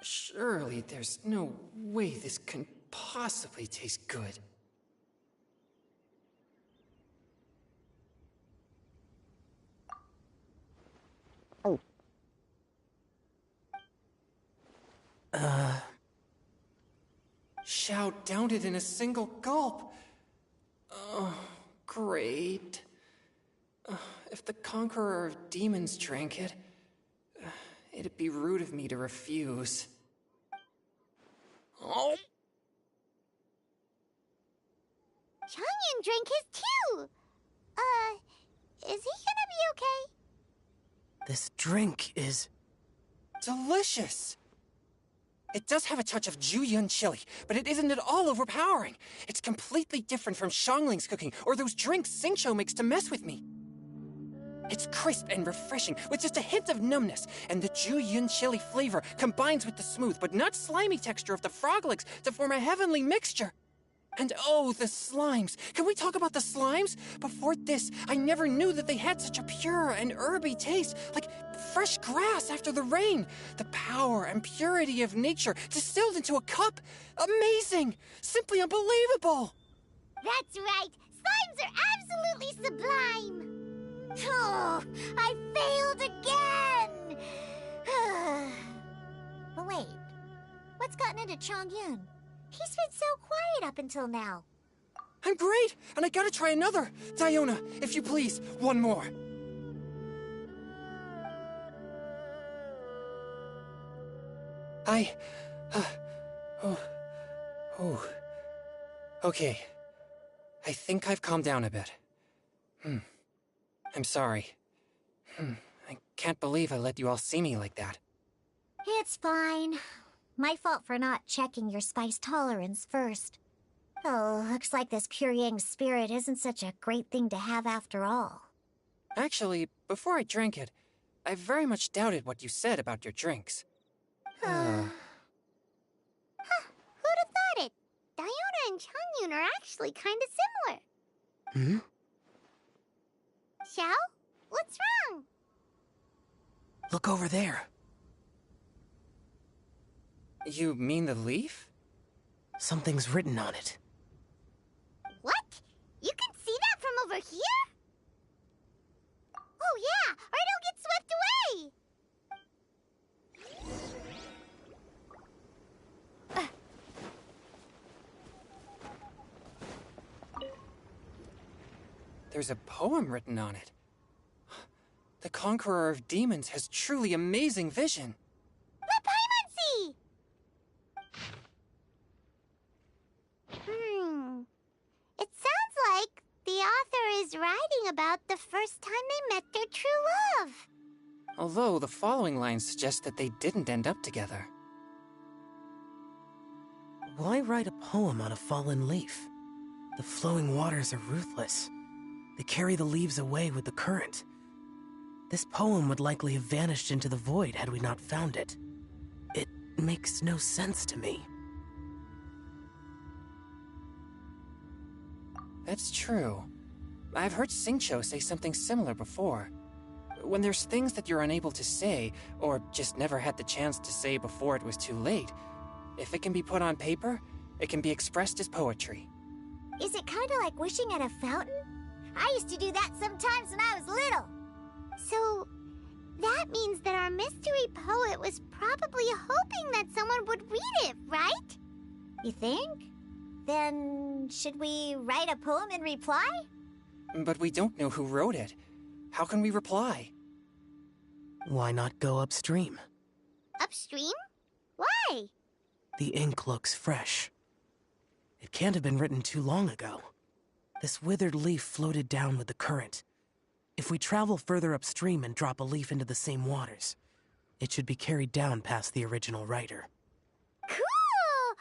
Surely there's no way this can possibly taste good. Xiao downed it in a single gulp. Oh, great. If the Conqueror of Demons drank it, it'd be rude of me to refuse. Oh. Changyan drank his too. Is he gonna be okay? This drink is... delicious! It does have a touch of Juyun chili, but it isn't at all overpowering. It's completely different from Xiangling's cooking or those drinks Xingqiu makes to mess with me. It's crisp and refreshing, with just a hint of numbness, and the Juyun chili flavor combines with the smooth but not slimy texture of the frog legs to form a heavenly mixture. And oh, the slimes! Can we talk about the slimes? Before this, I never knew that they had such a pure and herby taste, like fresh grass after the rain. The power and purity of nature distilled into a cup. Amazing! Simply unbelievable! That's right! Slimes are absolutely sublime! Oh, I failed again! But wait, what's gotten into Chongyun? He's been so quiet up until now. I'm great, and I gotta try another. Diona, if you please, one more. Okay. I think I've calmed down a bit. I'm sorry. I can't believe I let you all see me like that. It's fine. My fault for not checking your spice tolerance first. Oh, looks like this pure yang spirit isn't such a great thing to have after all. Actually, before I drank it, I very much doubted what you said about your drinks. Who'd have thought it? Diona and Chongyun are actually kinda similar. Xiao? What's wrong? Look over there. You mean the leaf? Something's written on it. What? You can see that from over here? Oh yeah, or it'll get swept away! There's a poem written on it. The Conqueror of Demons has truly amazing vision. The Paimon! It sounds like the author is writing about the first time they met their true love. Although the following lines suggest that they didn't end up together. Why write a poem on a fallen leaf? The flowing waters are ruthless. They carry the leaves away with the current. This poem would likely have vanished into the void had we not found it. It makes no sense to me. That's true. I've heard Xingqiu say something similar before. When there's things that you're unable to say, or just never had the chance to say before it was too late, if it can be put on paper, it can be expressed as poetry. Is it kind of like wishing at a fountain? I used to do that sometimes when I was little. So, that means that our mystery poet was probably hoping that someone would read it, right? You think? Then, should we write a poem in reply? But we don't know who wrote it. How can we reply? Why not go upstream? Upstream? Why? The ink looks fresh. It can't have been written too long ago. This withered leaf floated down with the current. If we travel further upstream and drop a leaf into the same waters, it should be carried down past the original writer. Cool!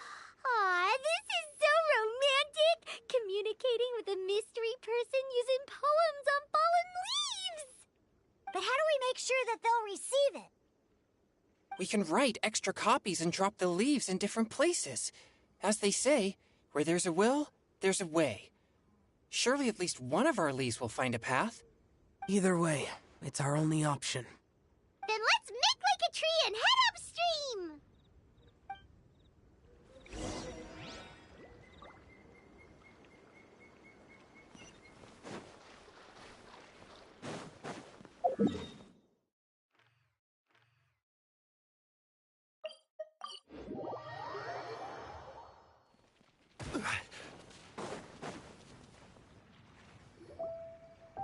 Aw, this is so romantic! Communicating with a mystery person using poems on fallen leaves! But how do we make sure that they'll receive it? We can write extra copies and drop the leaves in different places. As they say, where there's a will, there's a way. Surely at least one of our leaves will find a path. Either way, it's our only option. Then let's make like a tree and head upstream!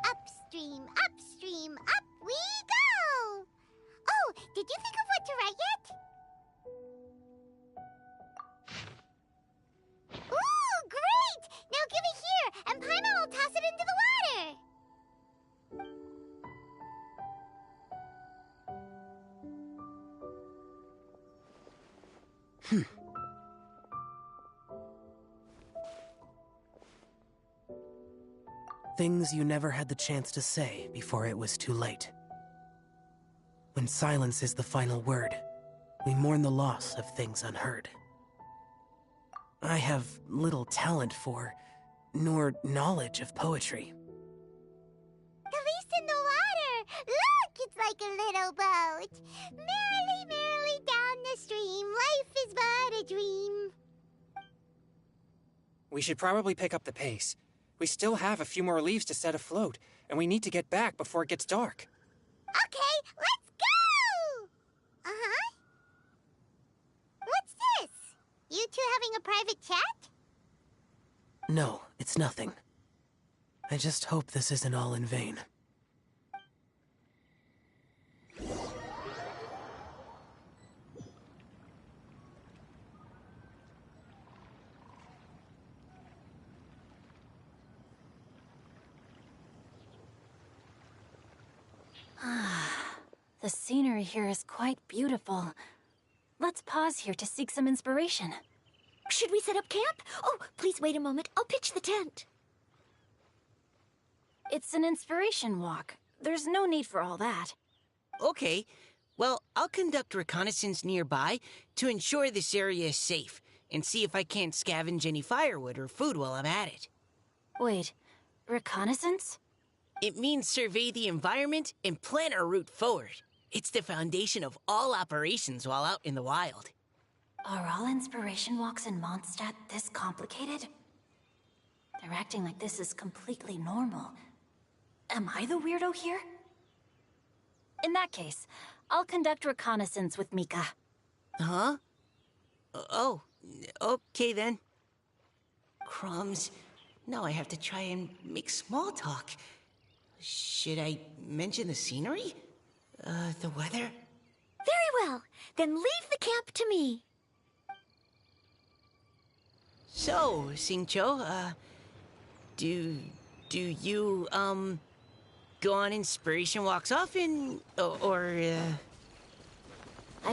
Upstream, upstream, up we go! Oh, did you think of what to write yet? Ooh, great! Now give it here, and Paimon will toss it into the water! Things you never had the chance to say before it was too late. When silence is the final word, we mourn the loss of things unheard. I have little talent for, nor knowledge of poetry. The leaf's in the water! Look, it's like a little boat! Merrily, merrily down the stream, life is but a dream. We should probably pick up the pace. We still have a few more leaves to set afloat, and we need to get back before it gets dark. Okay, let's go! Uh-huh. What's this? You two having a private chat? No, it's nothing. I just hope this isn't all in vain. The scenery here is quite beautiful. Let's pause here to seek some inspiration. Should we set up camp? Oh, please wait a moment. I'll pitch the tent. It's an inspiration walk. There's no need for all that. Okay. Well, I'll conduct reconnaissance nearby to ensure this area is safe, and see if I can't scavenge any firewood or food while I'm at it. Wait, reconnaissance? It means survey the environment and plan our route forward. It's the foundation of all operations while out in the wild. Are all inspiration walks in Mondstadt this complicated? They're acting like this is completely normal. Am I the weirdo here? In that case, I'll conduct reconnaissance with Mika. Huh? Oh, okay then. Crumbs. Now I have to try and make small talk. Should I mention the scenery? The weather? Very well. Then leave the camp to me. So, Xingqiu, do Do you, go on inspiration walks often? I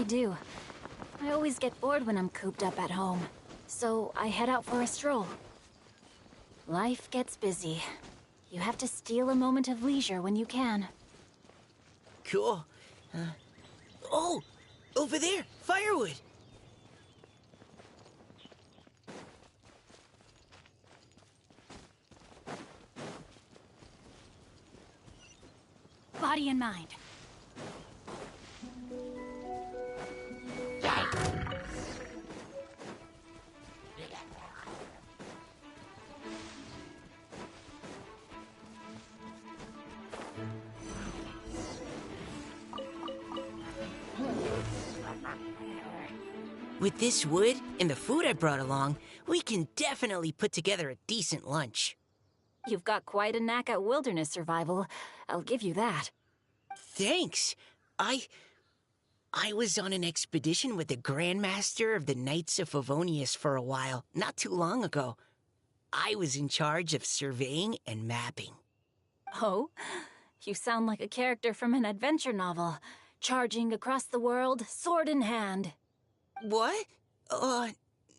do. I always get bored when I'm cooped up at home, so I head out for a stroll. Life gets busy. You have to steal a moment of leisure when you can. Cool. Oh! Over there! Firewood! Body and mind. With this wood and the food I brought along, we can definitely put together a decent lunch. You've got quite a knack at wilderness survival. I'll give you that. Thanks. I was on an expedition with the Grandmaster of the Knights of Favonius for a while, not too long ago. I was in charge of surveying and mapping. Oh? You sound like a character from an adventure novel. Charging across the world, sword in hand. What?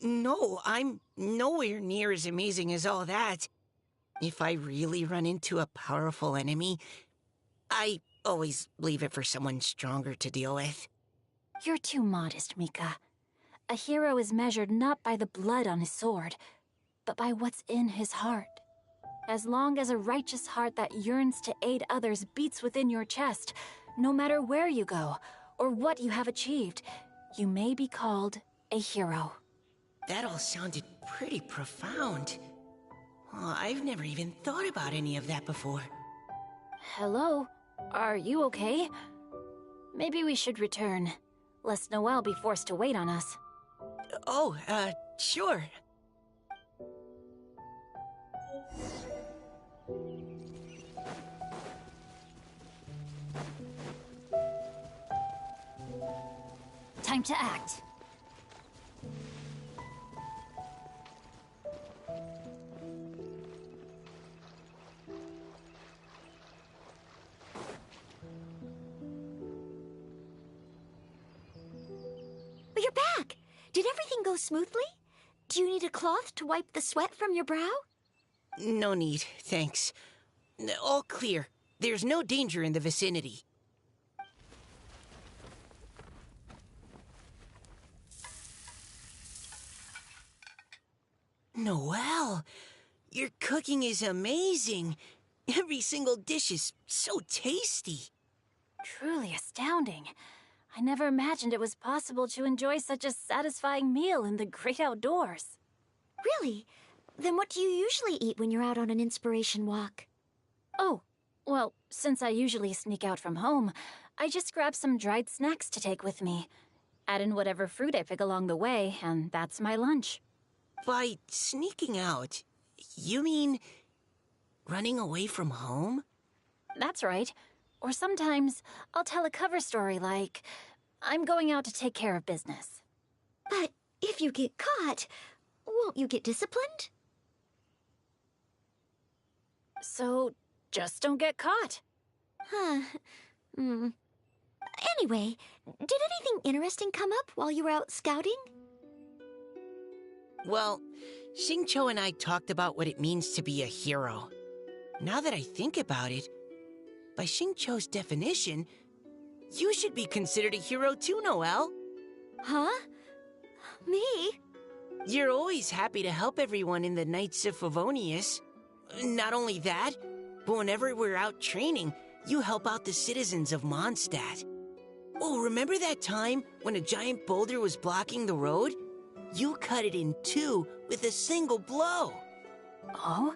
No, I'm nowhere near as amazing as all that. If I really run into a powerful enemy, I always leave it for someone stronger to deal with. You're too modest, Mika. A hero is measured not by the blood on his sword, but by what's in his heart. As long as a righteous heart that yearns to aid others beats within your chest, no matter where you go or what you have achieved, you may be called a hero. That all sounded pretty profound. Oh, I've never even thought about any of that before. Hello? Are you okay? Maybe we should return, lest Noelle be forced to wait on us. Oh, sure. Time to act. But you're back! Did everything go smoothly? Do you need a cloth to wipe the sweat from your brow? No need, thanks. All clear. There's no danger in the vicinity. Noelle, your cooking is amazing. Every single dish is so tasty. Truly astounding. I never imagined it was possible to enjoy such a satisfying meal in the great outdoors. Really? Then what do you usually eat when you're out on an inspiration walk? Oh, well, since I usually sneak out from home, I just grab some dried snacks to take with me. Add in whatever fruit I pick along the way, and that's my lunch. By sneaking out, you mean running away from home? That's right. Or sometimes I'll tell a cover story like, I'm going out to take care of business. But if you get caught, won't you get disciplined? So just don't get caught. Huh. Anyway, did anything interesting come up while you were out scouting? Well, Xingqiu and I talked about what it means to be a hero. Now that I think about it, by Xingqiu's definition, you should be considered a hero too, Noelle. Huh? Me? You're always happy to help everyone in the Knights of Favonius. Not only that, but whenever we're out training, you help out the citizens of Mondstadt. Oh, remember that time when a giant boulder was blocking the road? You cut it in two with a single blow. Oh?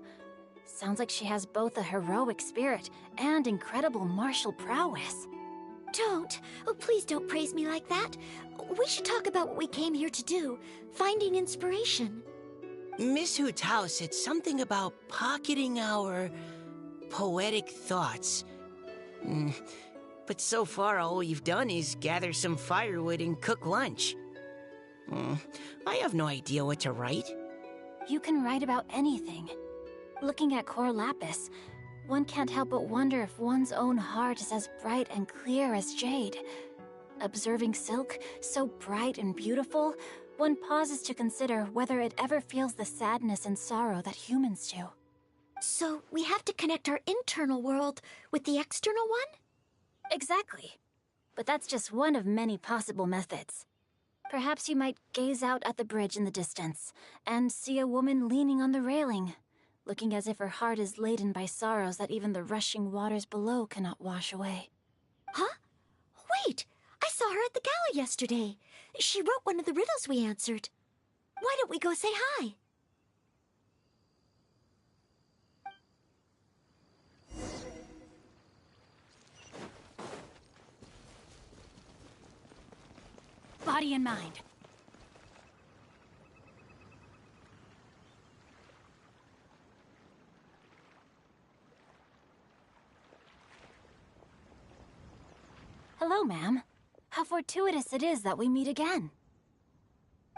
Sounds like she has both a heroic spirit and incredible martial prowess. Don't. Oh, please don't praise me like that. We should talk about what we came here to do, finding inspiration. Miss Hu Tao said something about pocketing our poetic thoughts. But so far all we've done is gather some firewood and cook lunch. I have no idea what to write. You can write about anything. Looking at Core Lapis, one can't help but wonder if one's own heart is as bright and clear as jade. Observing silk, so bright and beautiful, one pauses to consider whether it ever feels the sadness and sorrow that humans do. So we have to connect our internal world with the external one? Exactly. But that's just one of many possible methods. Perhaps you might gaze out at the bridge in the distance and see a woman leaning on the railing, looking as if her heart is laden by sorrows that even the rushing waters below cannot wash away. Huh? Wait! I saw her at the gala yesterday. She wrote one of the riddles we answered. Why don't we go say hi? Body and mind. Hello, ma'am. How fortuitous it is that we meet again.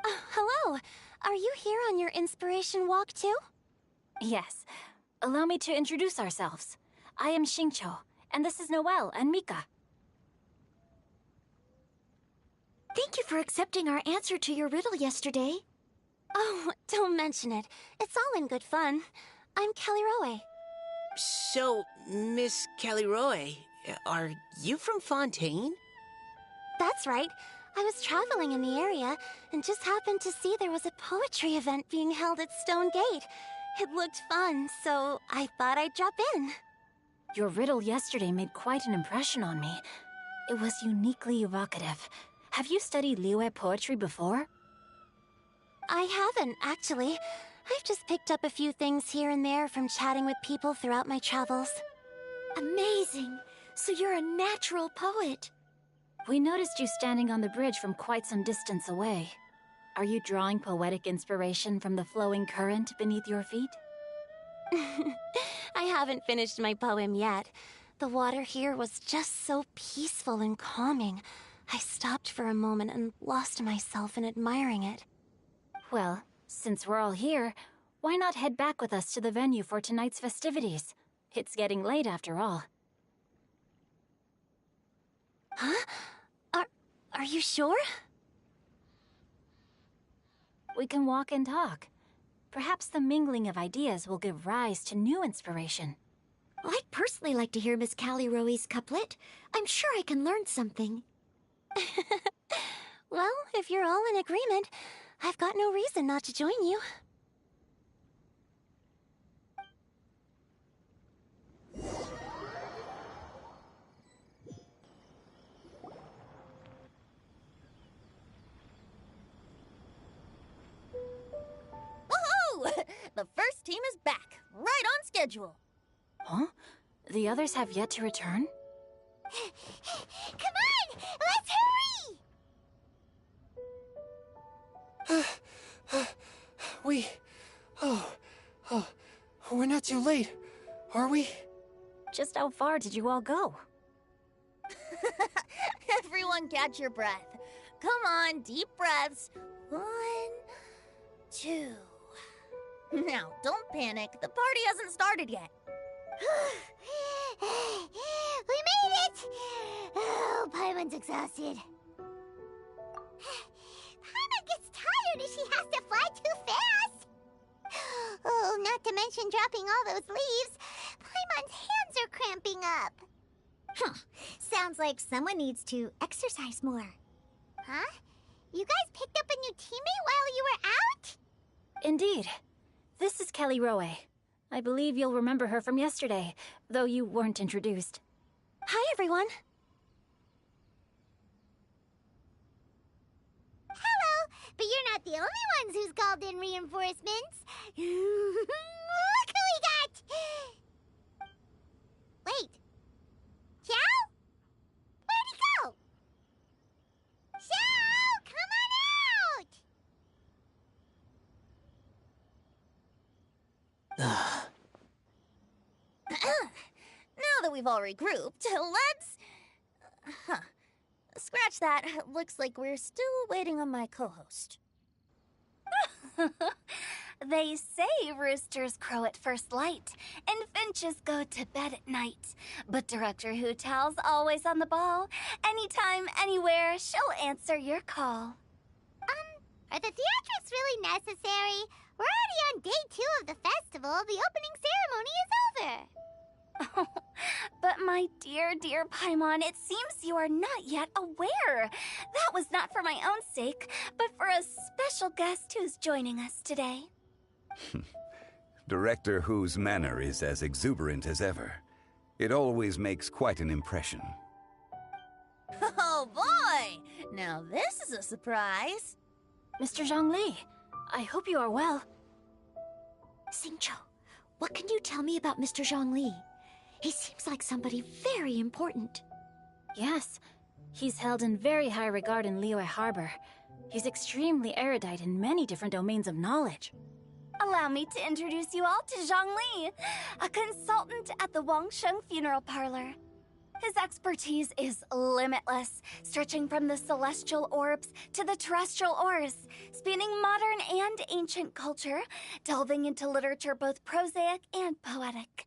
Hello. Are you here on your inspiration walk too? Yes. Allow me to introduce ourselves. I am Xingqiu, and this is Noelle and Mika. Thank you for accepting our answer to your riddle yesterday. Oh, don't mention it. It's all in good fun. I'm Kelly Roe. So, Miss Caliroe, are you from Fontaine? That's right. I was traveling in the area and just happened to see there was a poetry event being held at Stone Gate. It looked fun, so I thought I'd drop in. Your riddle yesterday made quite an impression on me. It was uniquely evocative. Have you studied Liyue poetry before? I haven't, actually. I've just picked up a few things here and there from chatting with people throughout my travels. Amazing! So you're a natural poet. We noticed you standing on the bridge from quite some distance away. Are you drawing poetic inspiration from the flowing current beneath your feet? I haven't finished my poem yet. The water here was just so peaceful and calming. I stopped for a moment and lost myself in admiring it. Well, since we're all here, why not head back with us to the venue for tonight's festivities? It's getting late after all. Huh? Are you sure? We can walk and talk. Perhaps the mingling of ideas will give rise to new inspiration. I'd personally like to hear Miss Callie Roe's couplet. I'm sure I can learn something. Well, if you're all in agreement, I've got no reason not to join you. Woohoo! The first team is back, right on schedule. Huh? The others have yet to return? Come on! Let's hurry! We're not too late, are we? Just how far did you all go? Everyone catch your breath. Come on, deep breaths. 1, 2. Now, don't panic. The party hasn't started yet. We made it! Oh, Paimon's exhausted. Paimon gets tired if she has to fly too fast. Oh, not to mention dropping all those leaves. Paimon's hands are cramping up. Sounds like someone needs to exercise more. Huh? You guys picked up a new teammate while you were out? Indeed. This is Kelly Roe. I believe you'll remember her from yesterday, though you weren't introduced. Hi, everyone. Hello, but you're not the only ones who's called in reinforcements. Look who we got! Wait. Xiao? Where'd he go? Xiao, come on out! Now that we've all regrouped, let's... Scratch that. Looks like we're still waiting on my co-host. They say roosters crow at first light, and finches go to bed at night. But Director Hu Tao's always on the ball. Anytime, anywhere, she'll answer your call. Are the theatrics really necessary? We're already on day 2 of the festival. The opening ceremony is over. Oh, but my dear, dear Paimon, it seems you are not yet aware. That was not for my own sake, but for a special guest who's joining us today. Director Hu's manner is as exuberant as ever. It always makes quite an impression. Oh boy! Now this is a surprise. Mr. Zhongli, I hope you are well. Xingqiu, what can you tell me about Mr. Zhongli? He seems like somebody very important. Yes, he's held in very high regard in Liyue Harbor. He's extremely erudite in many different domains of knowledge. Allow me to introduce you all to Zhang Li, a consultant at the Wangsheng Funeral Parlor. His expertise is limitless, stretching from the celestial orbs to the terrestrial ores, spanning modern and ancient culture, delving into literature both prosaic and poetic.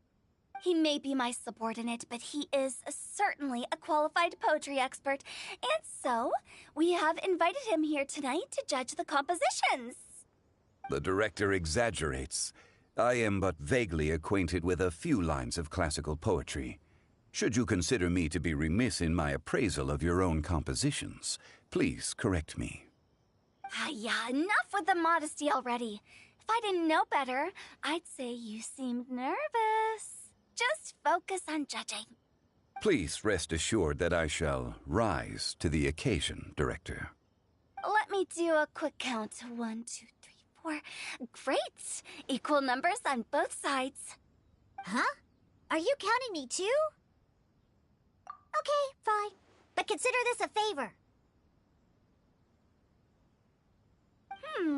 He may be my subordinate, but he is certainly a qualified poetry expert, and so we have invited him here tonight to judge the compositions. The director exaggerates. I am but vaguely acquainted with a few lines of classical poetry. Should you consider me to be remiss in my appraisal of your own compositions, please correct me. Yeah, enough with the modesty already. If I didn't know better, I'd say you seemed nervous. Just focus on judging. Please rest assured that I shall rise to the occasion, Director. Let me do a quick count. 1, 2, 3, 4. Great! Equal numbers on both sides. Huh? Are you counting me too? Okay, fine. But consider this a favor.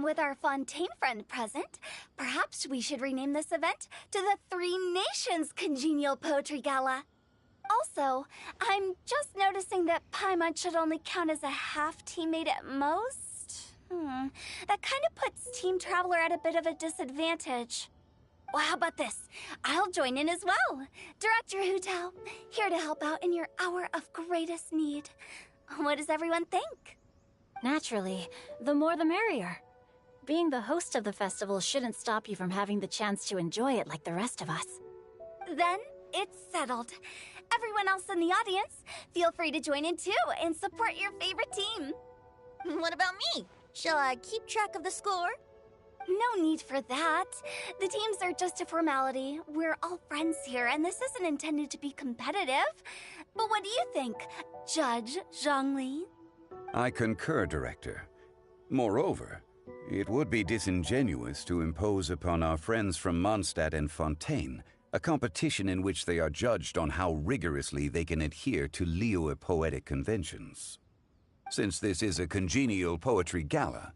With our Fontaine friend present, perhaps we should rename this event to the Three Nations Congenial Poetry Gala. Also, I'm just noticing that Paimon should only count as a half-teammate at most. That kind of puts Team Traveler at a bit of a disadvantage. Well, how about this? I'll join in as well. Director Hu Tao, here to help out in your hour of greatest need. What does everyone think? Naturally, the more the merrier. Being the host of the festival shouldn't stop you from having the chance to enjoy it like the rest of us. Then it's settled. Everyone else in the audience, feel free to join in too and support your favorite team. What about me? Shall I keep track of the score? No need for that. The teams are just a formality. We're all friends here, and this isn't intended to be competitive. But what do you think, Judge Zhongli? I concur, Director. Moreover, it would be disingenuous to impose upon our friends from Mondstadt and Fontaine a competition in which they are judged on how rigorously they can adhere to Liyue poetic conventions. Since this is a congenial poetry gala,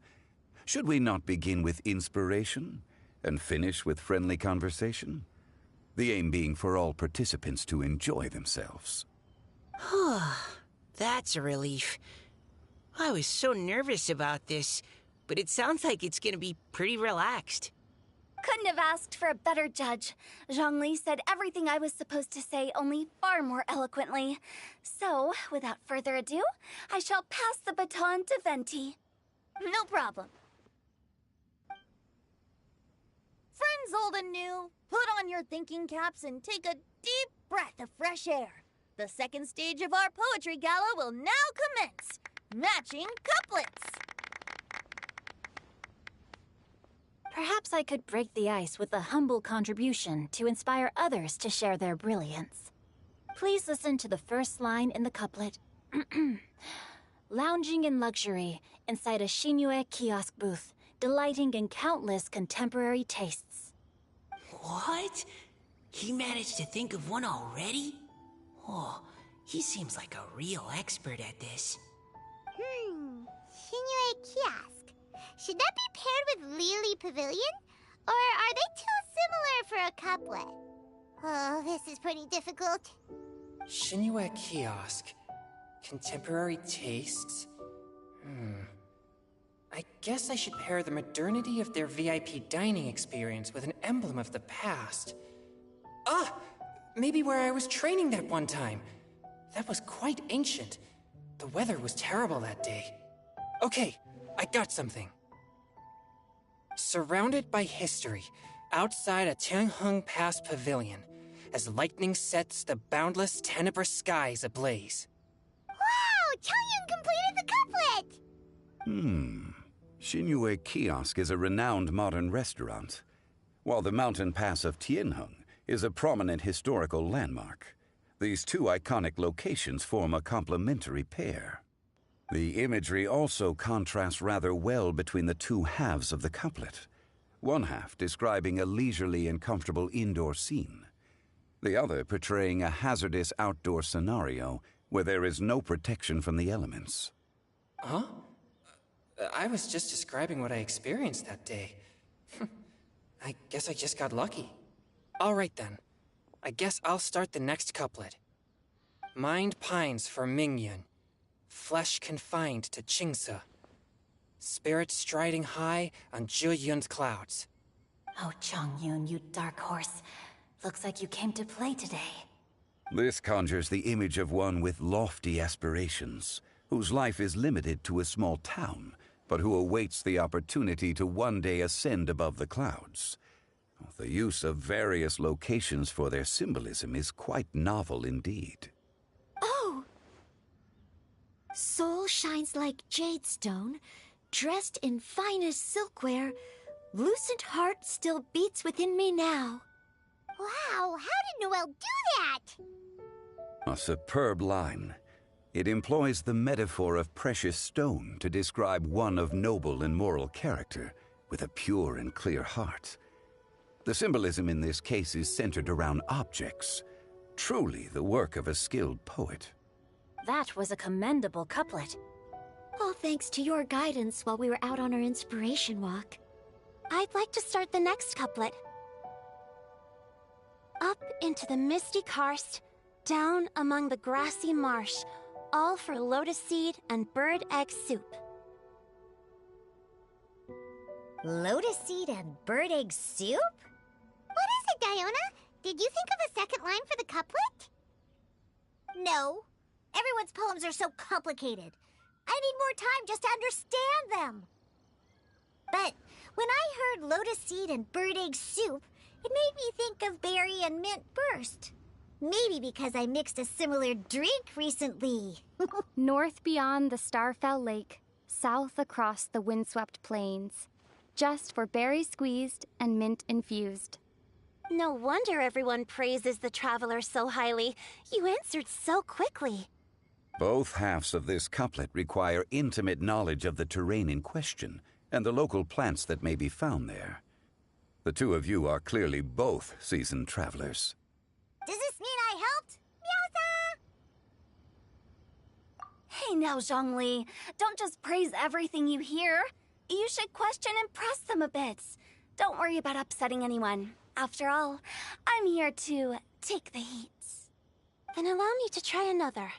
should we not begin with inspiration and finish with friendly conversation? The aim being for all participants to enjoy themselves. That's a relief. I was so nervous about this, but it sounds like it's gonna be pretty relaxed. Couldn't have asked for a better judge. Zhongli said everything I was supposed to say, only far more eloquently. So, without further ado, I shall pass the baton to Venti. No problem. Friends old and new, put on your thinking caps and take a deep breath of fresh air. The second stage of our poetry gala will now commence. Matching couplets. Perhaps I could break the ice with a humble contribution to inspire others to share their brilliance. Please listen to the first line in the couplet. Lounging in luxury inside a Shinue kiosk booth, delighting in countless contemporary tastes. What? He managed to think of one already? Oh, he seems like a real expert at this. Shinue Kiosk. Should that be paired with Lily Pavilion? Or are they too similar for a couplet? Oh, this is pretty difficult. Shinue Kiosk. Contemporary tastes? I guess I should pair the modernity of their VIP dining experience with an emblem of the past. Ah! Maybe where I was training that one time. That was quite ancient. The weather was terrible that day. Okay, I got something. Surrounded by history, outside a Tianheng Pass pavilion, as lightning sets the boundless tenebrous skies ablaze. Wow! Changyun completed the couplet! Xinyue Kiosk is a renowned modern restaurant, while the mountain pass of Tianheng is a prominent historical landmark. These two iconic locations form a complementary pair. The imagery also contrasts rather well between the two halves of the couplet. One half describing a leisurely and comfortable indoor scene, the other portraying a hazardous outdoor scenario where there is no protection from the elements. Huh? I was just describing what I experienced that day. I guess I just got lucky. All right then. I guess I'll start the next couplet. Mind pines for Mingyun, flesh confined to Qingse, spirit striding high on Zheyun's clouds. Oh, Changyun, you dark horse. Looks like you came to play today. This conjures the image of one with lofty aspirations, whose life is limited to a small town, but who awaits the opportunity to one day ascend above the clouds. The use of various locations for their symbolism is quite novel indeed. Oh! Soul shines like jadestone, dressed in finest silkware. Lucent heart still beats within me now. Wow, how did Noelle do that? A superb line. It employs the metaphor of precious stone to describe one of noble and moral character, with a pure and clear heart. The symbolism in this case is centered around objects, truly the work of a skilled poet. That was a commendable couplet. All thanks to your guidance while we were out on our inspiration walk. I'd like to start the next couplet. Up into the misty karst, down among the grassy marsh, all for lotus seed and bird egg soup. Lotus seed and bird egg soup? What is it, Diona? Did you think of a second line for the couplet? No. Everyone's poems are so complicated. I need more time just to understand them. But when I heard lotus seed and bird egg soup, it made me think of berry and mint burst. Maybe because I mixed a similar drink recently. North beyond the Starfell Lake, south across the windswept plains. Just for berry squeezed and mint infused. No wonder everyone praises the traveler so highly. You answered so quickly. Both halves of this couplet require intimate knowledge of the terrain in question and the local plants that may be found there. The two of you are clearly both seasoned travelers. Does this mean I helped? Meowsa! Hey now, Zhongli. Don't just praise everything you hear. You should question and press them a bit. Don't worry about upsetting anyone. After all, I'm here to take the heat. Then allow me to try another.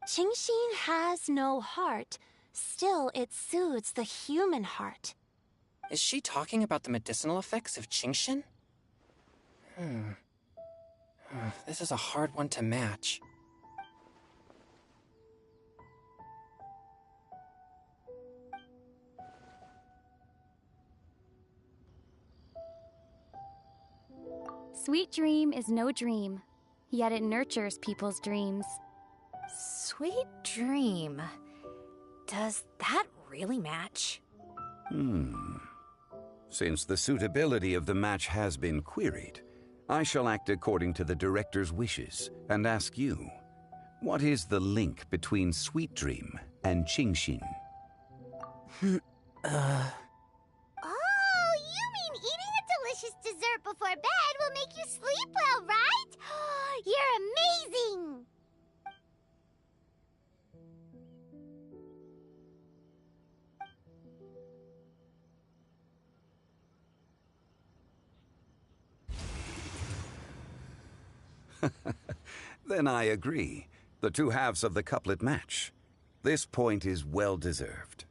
Qingxin has no heart. Still, it soothes the human heart. Is she talking about the medicinal effects of Qingxin? This is a hard one to match. Sweet dream is no dream, yet it nurtures people's dreams. Sweet dream. Does that really match? Since the suitability of the match has been queried, I shall act according to the director's wishes and ask you, what is the link between Sweet Dream and Qingxin? Oh, you mean eating a delicious dessert before bed will make you sleep well, right? You're amazing! Then I agree. The two halves of the couplet match. This point is well deserved.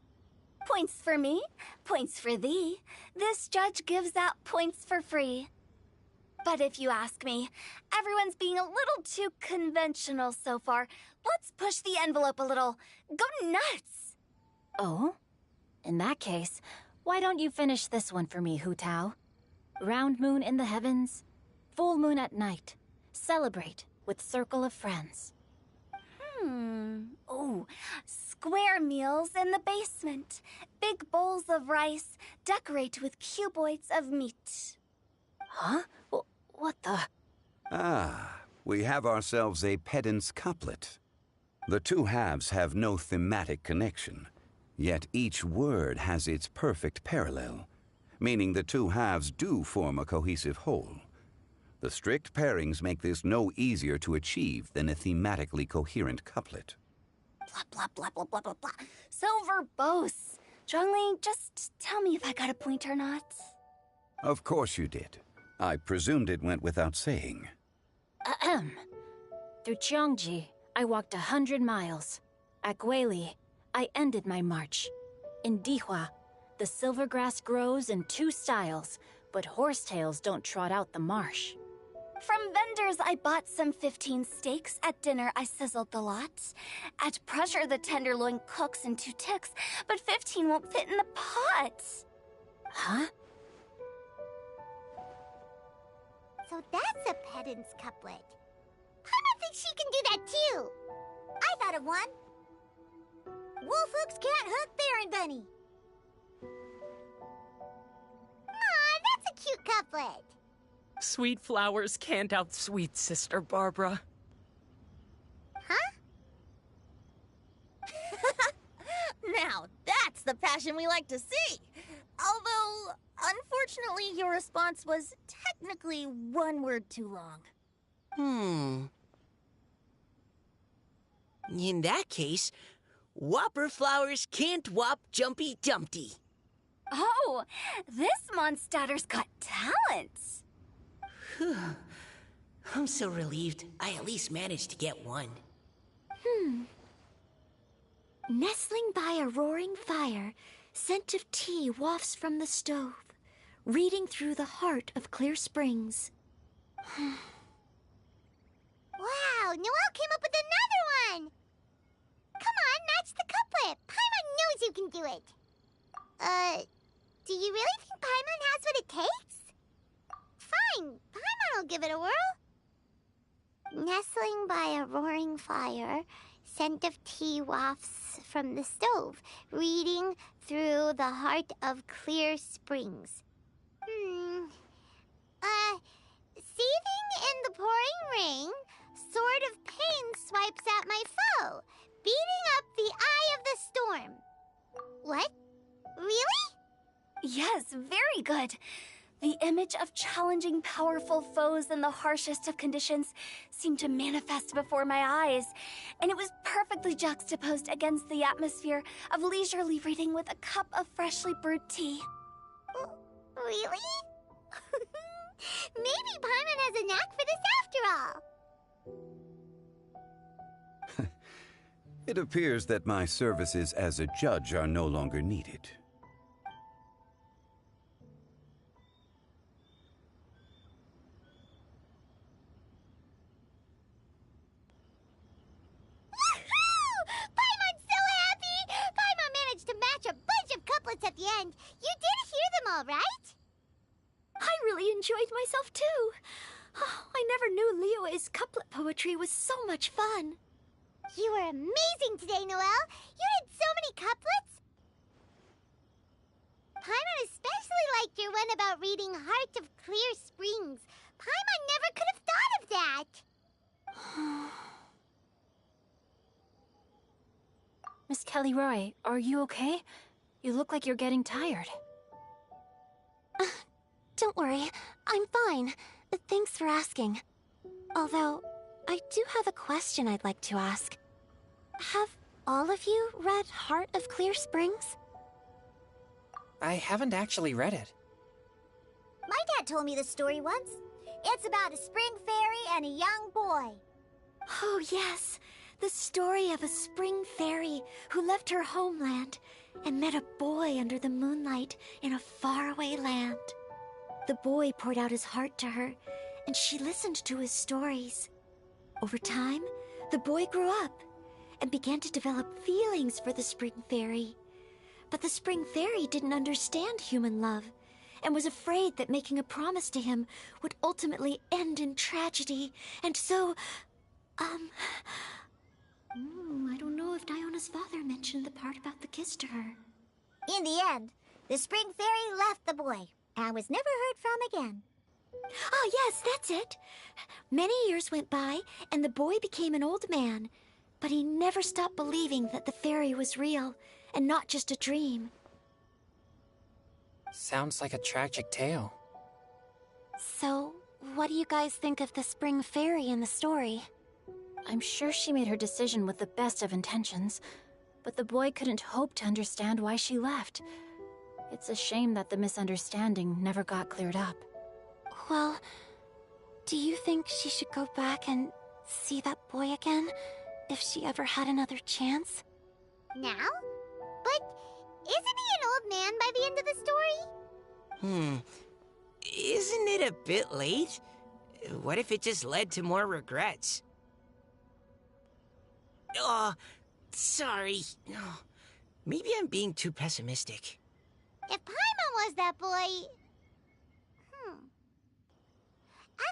Points for me, points for thee. This judge gives out points for free. But if you ask me, everyone's being a little too conventional so far. Let's push the envelope a little. Go nuts! Oh? In that case, why don't you finish this one for me, Hu Tao? Round moon in the heavens, full moon at night. Celebrate with circle of friends. Oh, square meals in the basement. Big bowls of rice, decorate with cuboids of meat. Huh? What the? Ah, we have ourselves a pedant's couplet. The two halves have no thematic connection, yet each word has its perfect parallel, meaning the two halves do form a cohesive whole. The strict pairings make this no easier to achieve than a thematically coherent couplet. Blah, blah, blah, blah, blah, blah, blah. So verbose. Zhongli, just tell me if I got a point or not. Of course you did. I presumed it went without saying. Ahem. Through Cheongji, I walked 100 miles. At Guili, I ended my march. In Dihua, the silver grass grows in 2 styles, but horsetails don't trot out the marsh. From vendors, I bought some 15 steaks. At dinner, I sizzled the lot. At pressure, the tenderloin cooks in 2 ticks, but 15 won't fit in the pot. Huh? So that's a pedant's couplet. Paimon thinks she can do that too. I thought of one. Wolf hooks can't hook Baron Bunny. Aw, that's a cute couplet. Sweet flowers can't outsweet Sister Barbara. Huh? Now, that's the passion we like to see. Although, unfortunately, your response was technically 1 word too long. In that case, Whopper flowers can't whop Jumpy Dumpty. Oh, this Mondstadter's got talents. I'm so relieved I at least managed to get one. Nestling by a roaring fire, scent of tea wafts from the stove, reading through the heart of clear springs. Wow, Noelle came up with another one! Come on, match the couplet. Paimon knows you can do it. Do you really think Paimon has what it takes? Fine, Paimon will give it a whirl. Nestling by a roaring fire, scent of tea wafts from the stove, reading through the heart of clear springs. Seething in the pouring rain, sword of pain swipes at my foe, beating up the eye of the storm. What? Really? Yes, very good. The image of challenging powerful foes in the harshest of conditions seemed to manifest before my eyes, and it was perfectly juxtaposed against the atmosphere of leisurely reading with a cup of freshly brewed tea. Really? Maybe Paimon has a knack for this after all. It appears that my services as a judge are no longer needed. Paimon's so happy! Paimon managed to match a bunch of couplets at the end. You did hear them all, right? I really enjoyed myself too. Oh, I never knew Liyue's couplet poetry was so much fun. You were amazing today, Noelle. You did so many couplets. Paimon especially liked your one about reading Heart of Clear Springs. Paimon never could have thought of that. Miss Kelly Roy, are you okay? You look like you're getting tired. Don't worry, I'm fine. Thanks for asking. Although, I do have a question I'd like to ask. Have all of you read Heart of Clear Springs? I haven't actually read it. My dad told me this story once. It's about a spring fairy and a young boy. Oh, yes. The story of a spring fairy who left her homeland and met a boy under the moonlight in a faraway land. The boy poured out his heart to her, and she listened to his stories. Over time, the boy grew up and began to develop feelings for the spring fairy. But the spring fairy didn't understand human love and was afraid that making a promise to him would ultimately end in tragedy. And so, I don't know if Diona's father mentioned the part about the kiss to her. In the end, the spring fairy left the boy and was never heard from again. Ah, yes, that's it. Many years went by, and the boy became an old man, but he never stopped believing that the fairy was real and not just a dream. Sounds like a tragic tale. So, what do you guys think of the spring fairy in the story? I'm sure she made her decision with the best of intentions, but the boy couldn't hope to understand why she left. It's a shame that the misunderstanding never got cleared up. Well, do you think she should go back and see that boy again, if she ever had another chance? Now? But isn't he an old man by the end of the story? Isn't it a bit late? What if it just led to more regrets? Oh, sorry. Oh, maybe I'm being too pessimistic. If Paimon was that boy...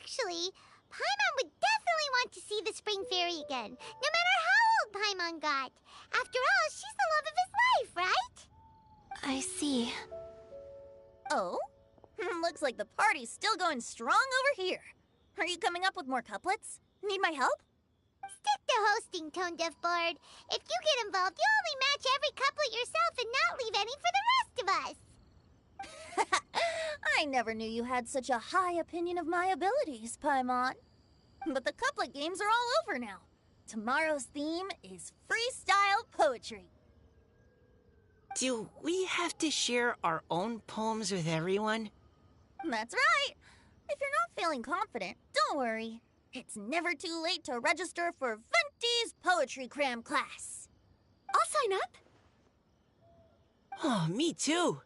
Actually, Paimon would definitely want to see the spring fairy again, no matter how old Paimon got. After all, she's the love of his life, right? I see. Oh? Looks like the party's still going strong over here. Are you coming up with more couplets? Need my help? Stick to hosting, Tone Deaf Bard. If you get involved, you'll only match every couplet yourself and not leave any for the rest of us. I never knew you had such a high opinion of my abilities, Paimon. But the couplet games are all over now. Tomorrow's theme is freestyle poetry. Do we have to share our own poems with everyone? That's right. If you're not feeling confident, don't worry. It's never too late to register for Venti's Poetry Cram class. I'll sign up. Oh, me too.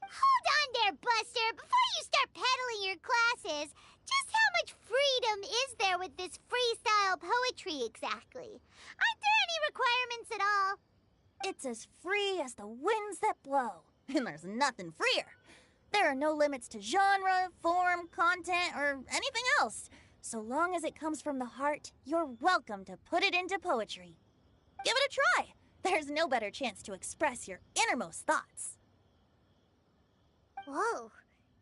Hold on there, Buster. Before you start peddling your classes, just how much freedom is there with this freestyle poetry exactly? Aren't there any requirements at all? It's as free as the winds that blow, and there's nothing freer. There are no limits to genre, form, content, or anything else. So long as it comes from the heart, you're welcome to put it into poetry. Give it a try. There's no better chance to express your innermost thoughts. Whoa,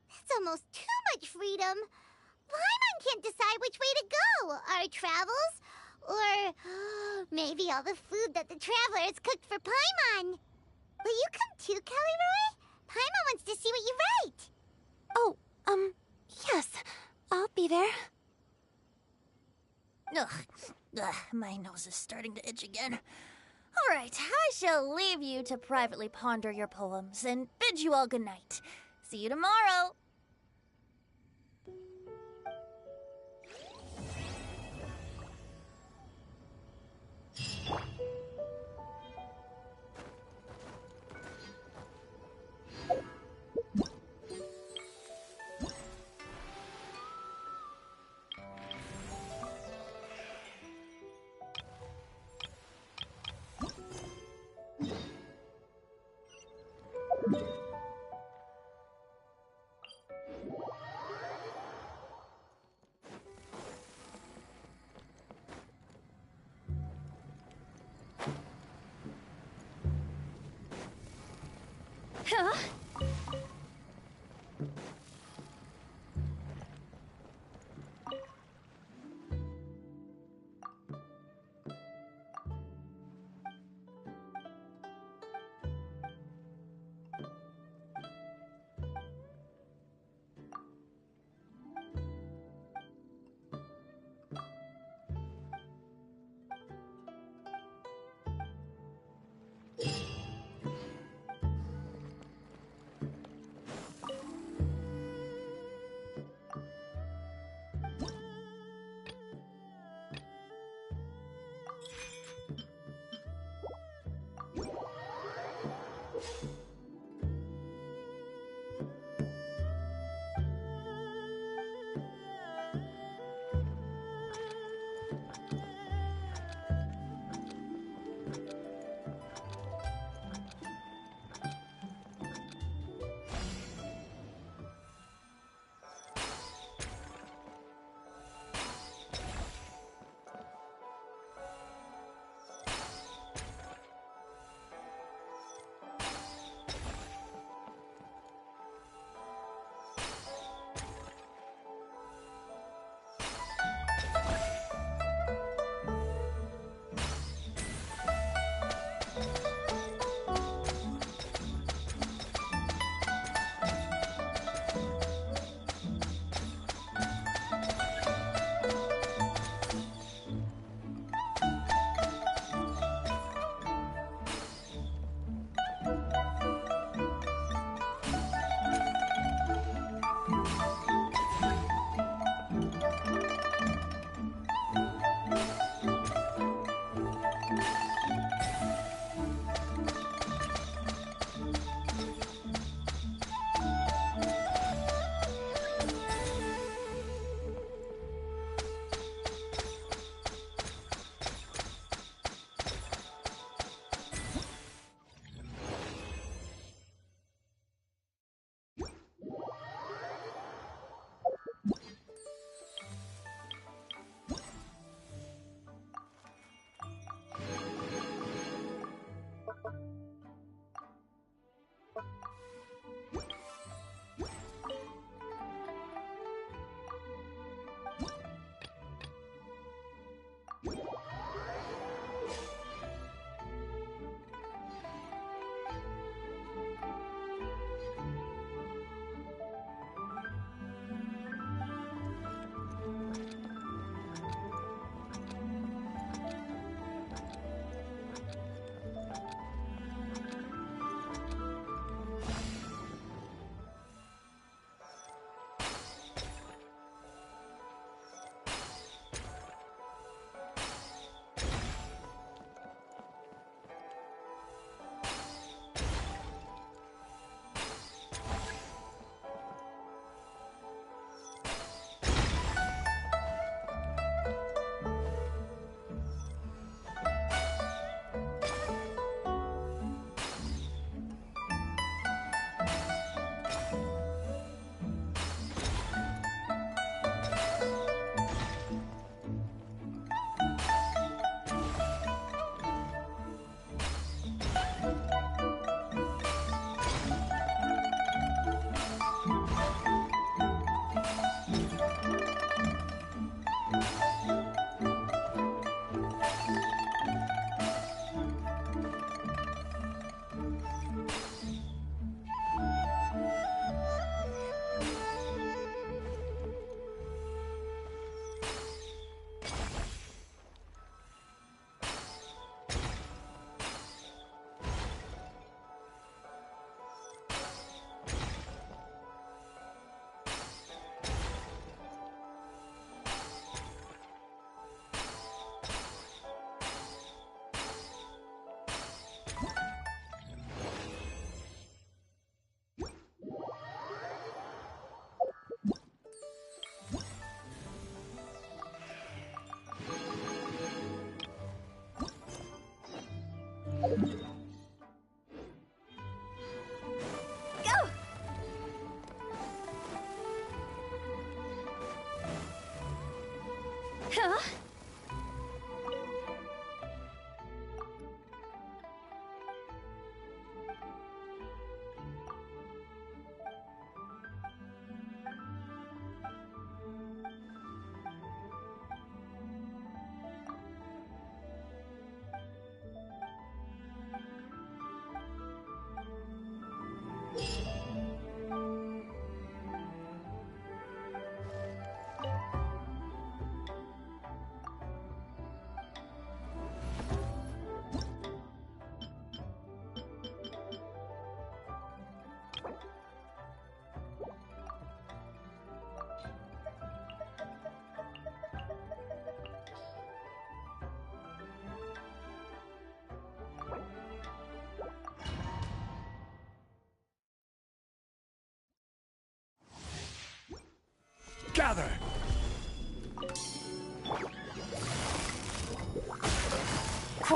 that's almost too much freedom. Paimon can't decide which way to go. Our travels, or maybe all the food that the travelers cooked for Paimon. Will you come too, Kelly Roy? Paimon wants to see what you write. Oh, yes. I'll be there. Ugh, my nose is starting to itch again. All right, I shall leave you to privately ponder your poems and bid you all good night. See you tomorrow. Huh?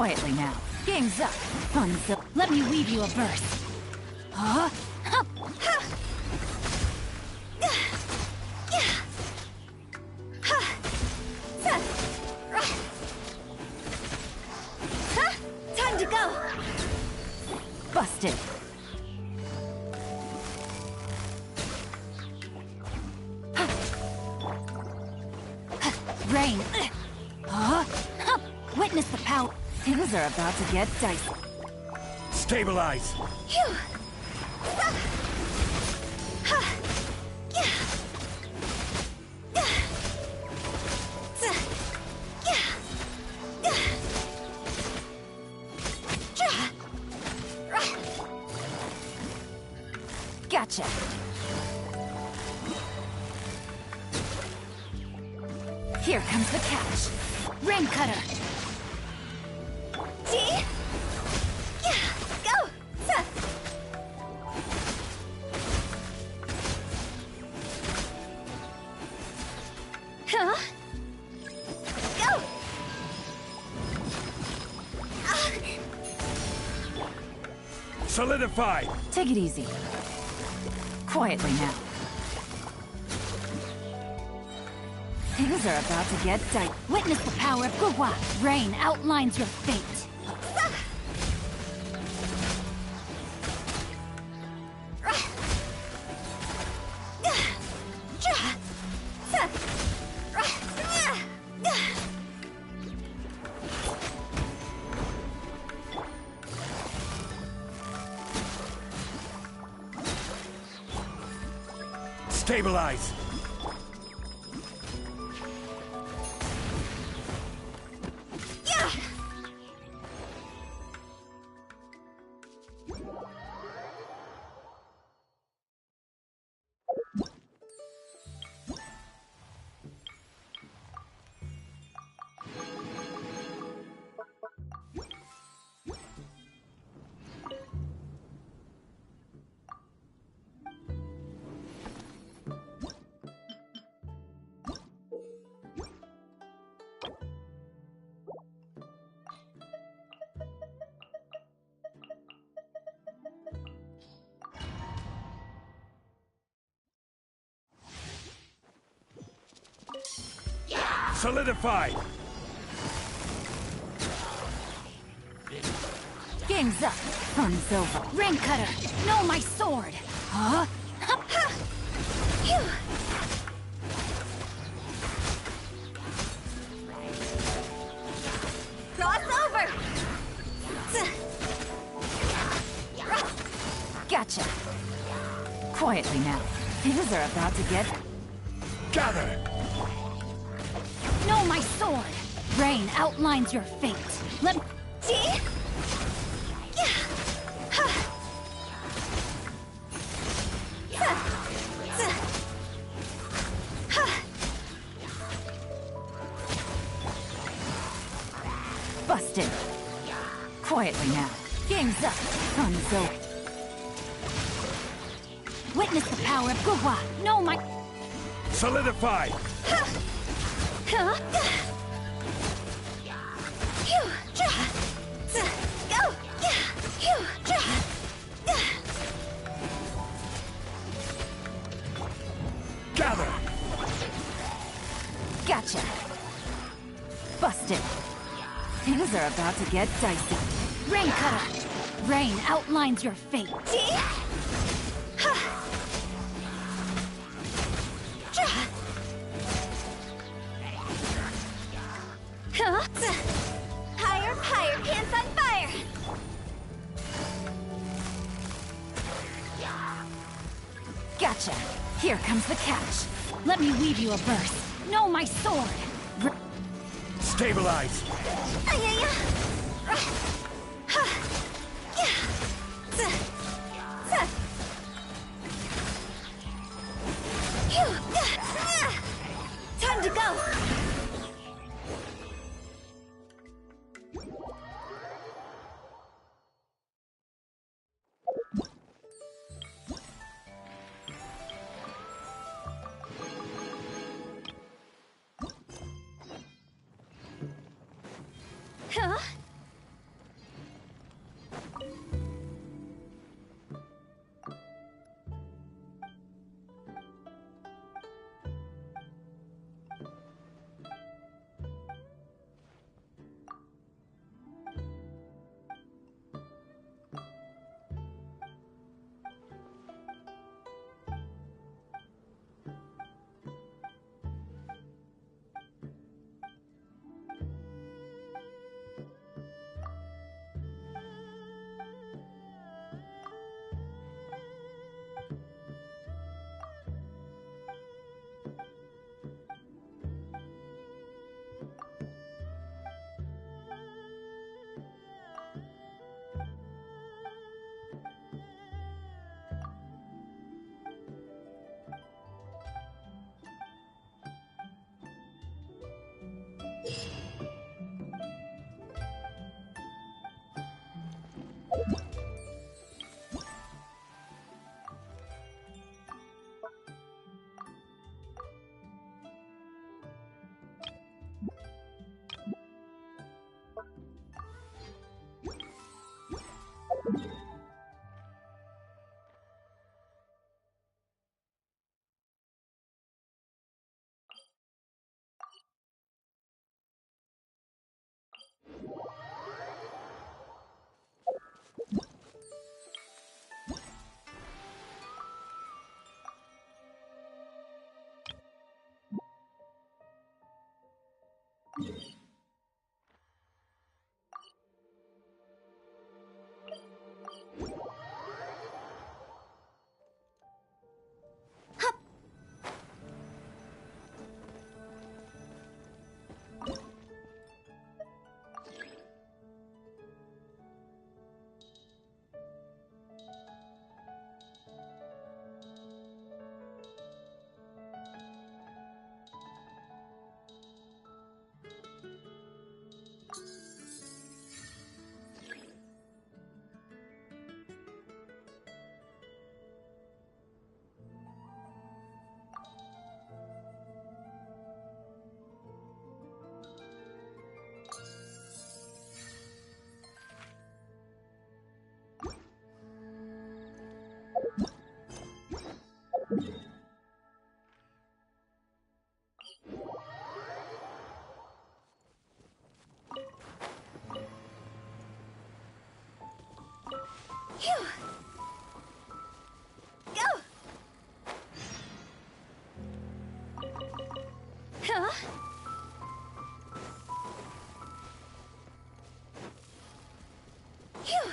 Quietly now. Game's up. Fun's up. Let me weave you a verse. Huh? Huh. Ha. Time to go! Busted. Rain. Huh? Witness the power. Things are about to get dicey. Stabilize! Phew! Gotcha. Here comes the catch. Rain cutter. See? Go! Huh? Go! Solidify! Take it easy. Quietly now. Things are about to get tight. Witness the power of Gugwa. Rain outlines your fate. Stabilize! Solidify! Game's up. Fun's over. Rain cutter. No, my sword. Huh? Cross over! Gotcha. Quietly now. Things are about to get... Gather! No, my sword! Rain outlines your fate. Let me... See? Busted. Quietly now. Game's up. Fun's over. Witness the power of Gugwa. No, my... Solidify! Go! Gather! Gotcha. Busted. Things are about to get dicey. Rain cutter. Rain outlines your fate. See? Higher, higher, pants on fire! Gotcha. Here comes the catch. Let me weave you a verse. No, my sword. Stabilize! Time to go! Huh? Phew. Go! Huh? Phew.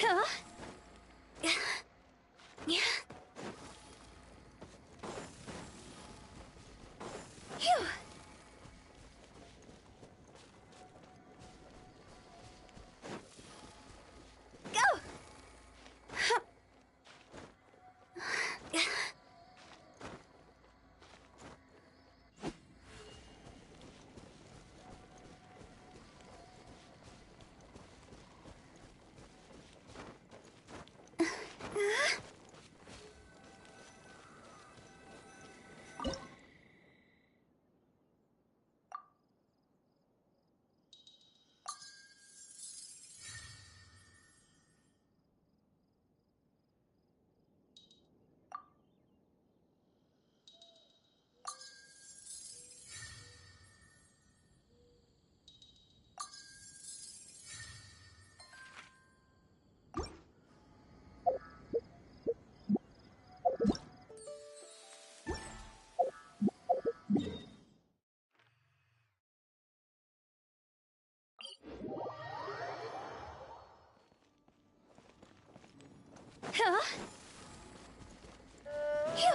Huh? Yeah. Phew. Go. Huh? Phew.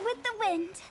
With the wind,